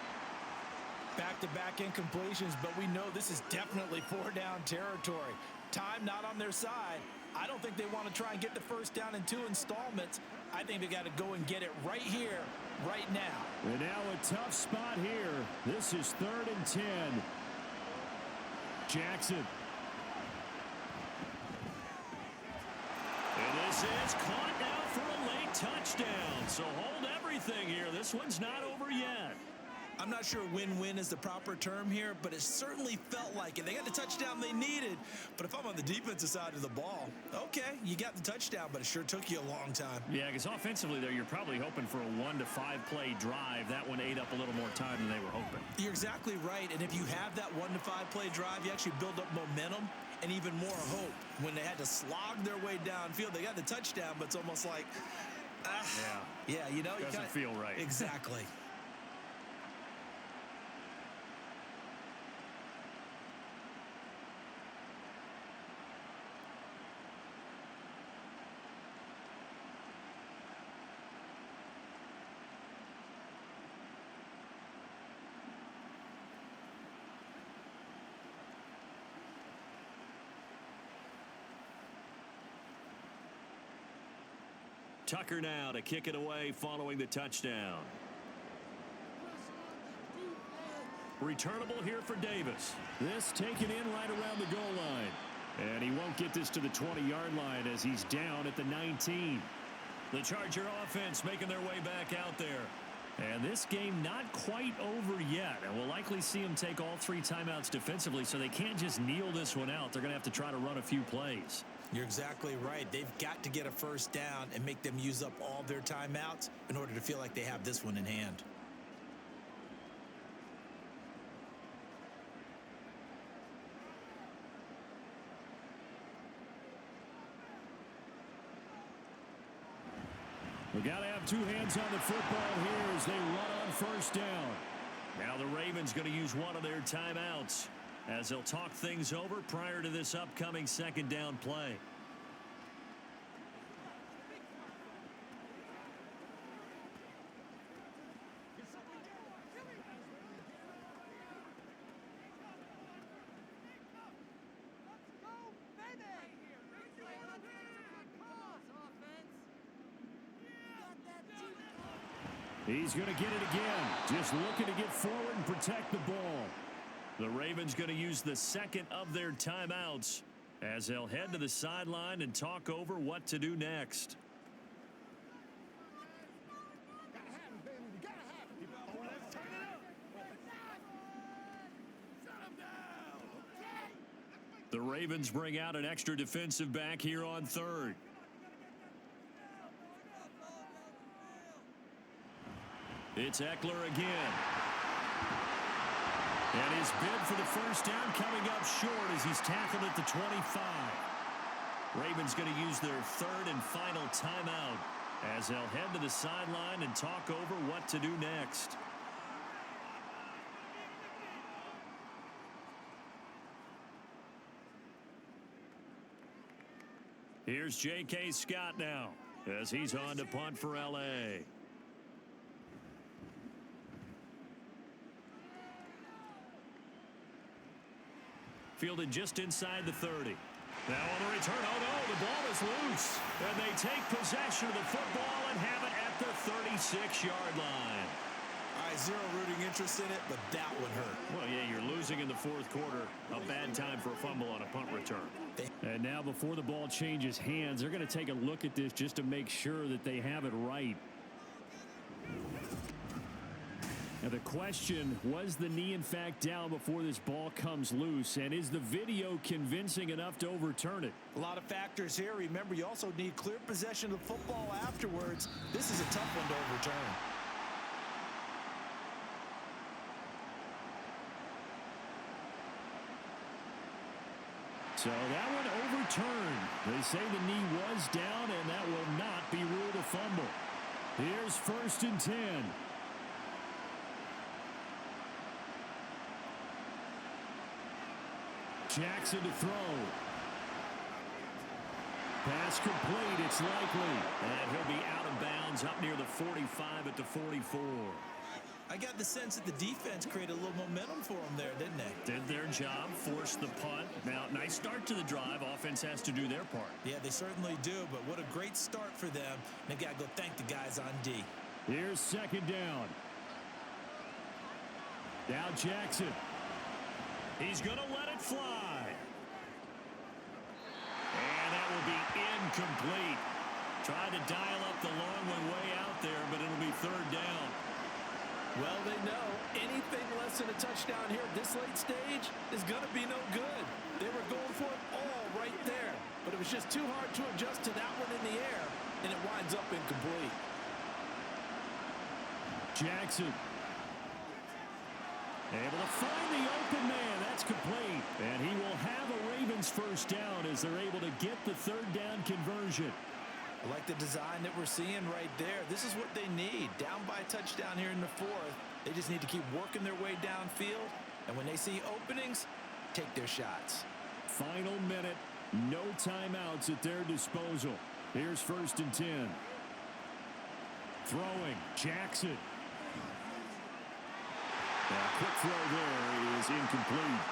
Back-to-back incompletions, but we know this is definitely 4-down territory. Time not on their side. I don't think they want to try and get the first down in 2 installments. I think they got to go and get it right here, right now. And now a tough spot here. This is 3rd and 10. Jackson. And this is caught now for a late touchdown. So hold everything here. This one's not over yet. I'm not sure win-win is the proper term here, but it certainly felt like it. They got the touchdown they needed, but if I'm on the defensive side of the ball, okay, you got the touchdown, but it sure took you a long time. Yeah, because offensively there, you're probably hoping for a 1 to 5 play drive. That one ate up a little more time than they were hoping. You're exactly right, and if you have that 1 to 5 play drive, you actually build up momentum and even more hope. When they had to slog their way downfield, they got the touchdown, but it's almost like, yeah, you know, doesn't feel right. Exactly. Tucker now to kick it away following the touchdown. Returnable here for Davis. This taken in right around the goal line. And he won't get this to the 20-yard line as he's down at the 19. The Charger offense making their way back out there. And this game not quite over yet. And we'll likely see them take all 3 timeouts defensively, so they can't just kneel this one out. They're going to have to try to run a few plays. You're exactly right. They've got to get a first down and make them use up all their timeouts in order to feel like they have this one in hand. We got to have 2 hands on the football here as they run on first down. Now the Ravens going to use one of their timeouts as they'll talk things over prior to this upcoming 2nd down play. He's going to get it again. Just looking to get forward and protect the ball. The Ravens going to use the 2nd of their timeouts as they'll head to the sideline and talk over what to do next. The Ravens bring out an extra defensive back here on 3rd. It's Eckler again. And his bid for the first down coming up short as he's tackled at the 25. Ravens going to use their 3rd and final timeout as they'll head to the sideline and talk over what to do next. Here's J.K. Scott now as he's on to punt for L.A. Fielded just inside the 30. Now on the return, oh no, the ball is loose. And they take possession of the football and have it at the 36-yard line. All right, zero rooting interest in it, but that would hurt. Well, yeah, you're losing in the fourth quarter. A bad time for a fumble on a punt return. And now before the ball changes hands, they're going to take a look at this just to make sure that they have it right. Now the question, was the knee in fact down before this ball comes loose? And is the video convincing enough to overturn it? A lot of factors here. Remember, you also need clear possession of the football afterwards. This is a tough one to overturn. So that one overturned. They say the knee was down, and that will not be ruled a fumble. Here's 1st and 10. Jackson to throw. Pass complete. It's likely. And he'll be out of bounds up near the 45 at the 44. I got the sense that the defense created a little momentum for them there, didn't they? Did their job, forced the punt. Now, nice start to the drive. Offense has to do their part. Yeah, they certainly do, but what a great start for them. They got to go thank the guys on D. Here's 2nd down. Now Jackson. He's going to let it fly. And that will be incomplete. Tried to dial up the long one way out there, but it'll be 3rd down. Well, they know anything less than a touchdown here at this late stage is going to be no good. They were going for it all right there, but it was just too hard to adjust to that one in the air, and it winds up incomplete. Jackson. Able to find the open man. That's complete. And he will have a Ravens 1st down as they're able to get the 3rd down conversion. I like the design that we're seeing right there. This is what they need. Down by a touchdown here in the 4th. They just need to keep working their way downfield. And when they see openings, take their shots. Final minute. No timeouts at their disposal. Here's 1st and 10. Throwing. Jackson. Quick throw there is incomplete.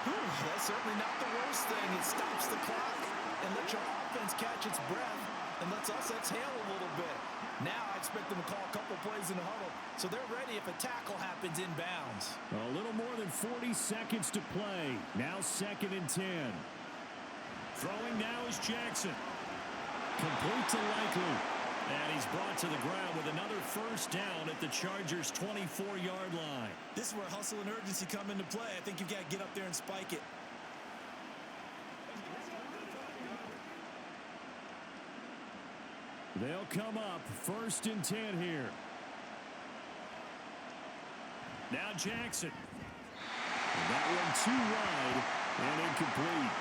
That's certainly not the worst thing. It stops the clock and lets your offense catch its breath and lets us exhale a little bit. Now I expect them to call a couple plays in the huddle, so they're ready if a tackle happens inbounds. A little more than 40 seconds to play. Now 2nd and 10. Throwing now is Jackson. Complete to Likely. And he's brought to the ground with another 1st down at the Chargers' 24-yard line. This is where hustle and urgency come into play. I think you've got to get up there and spike it. They'll come up 1st and 10 here. Now Jackson. That one too wide and incomplete.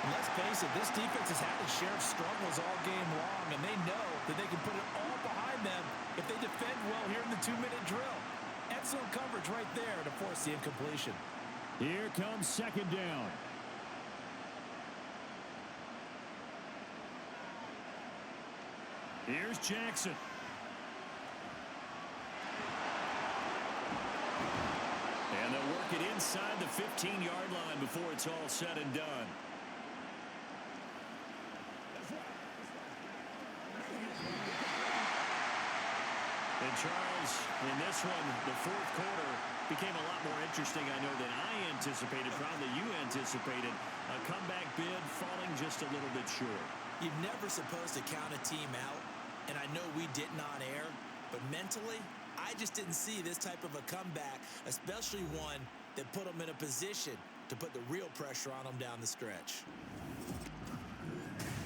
And let's face it, this defense has had its share of struggles all game long, and they know that they can put it all behind them if they defend well here in the 2-minute drill. Excellent coverage right there to force the incompletion. Here comes 2nd down. Here's Jackson. And they'll work it inside the 15-yard line before it's all said and done. And Charles, in this one, the 4th quarter became a lot more interesting, I know, than I anticipated, probably you anticipated. A comeback bid falling just a little bit short. You're never supposed to count a team out, and I know we didn't on air, but mentally, I just didn't see this type of a comeback, especially one that put them in a position to put the real pressure on them down the stretch.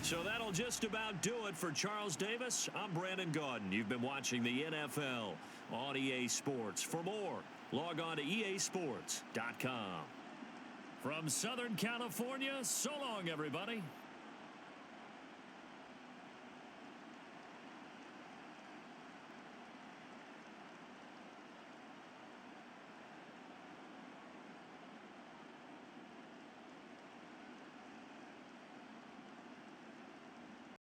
So that'll just about do it for Charles Davis. I'm Brandon Gaudin. You've been watching the NFL on EA Sports. For more, log on to easports.com. From Southern California, so long, everybody.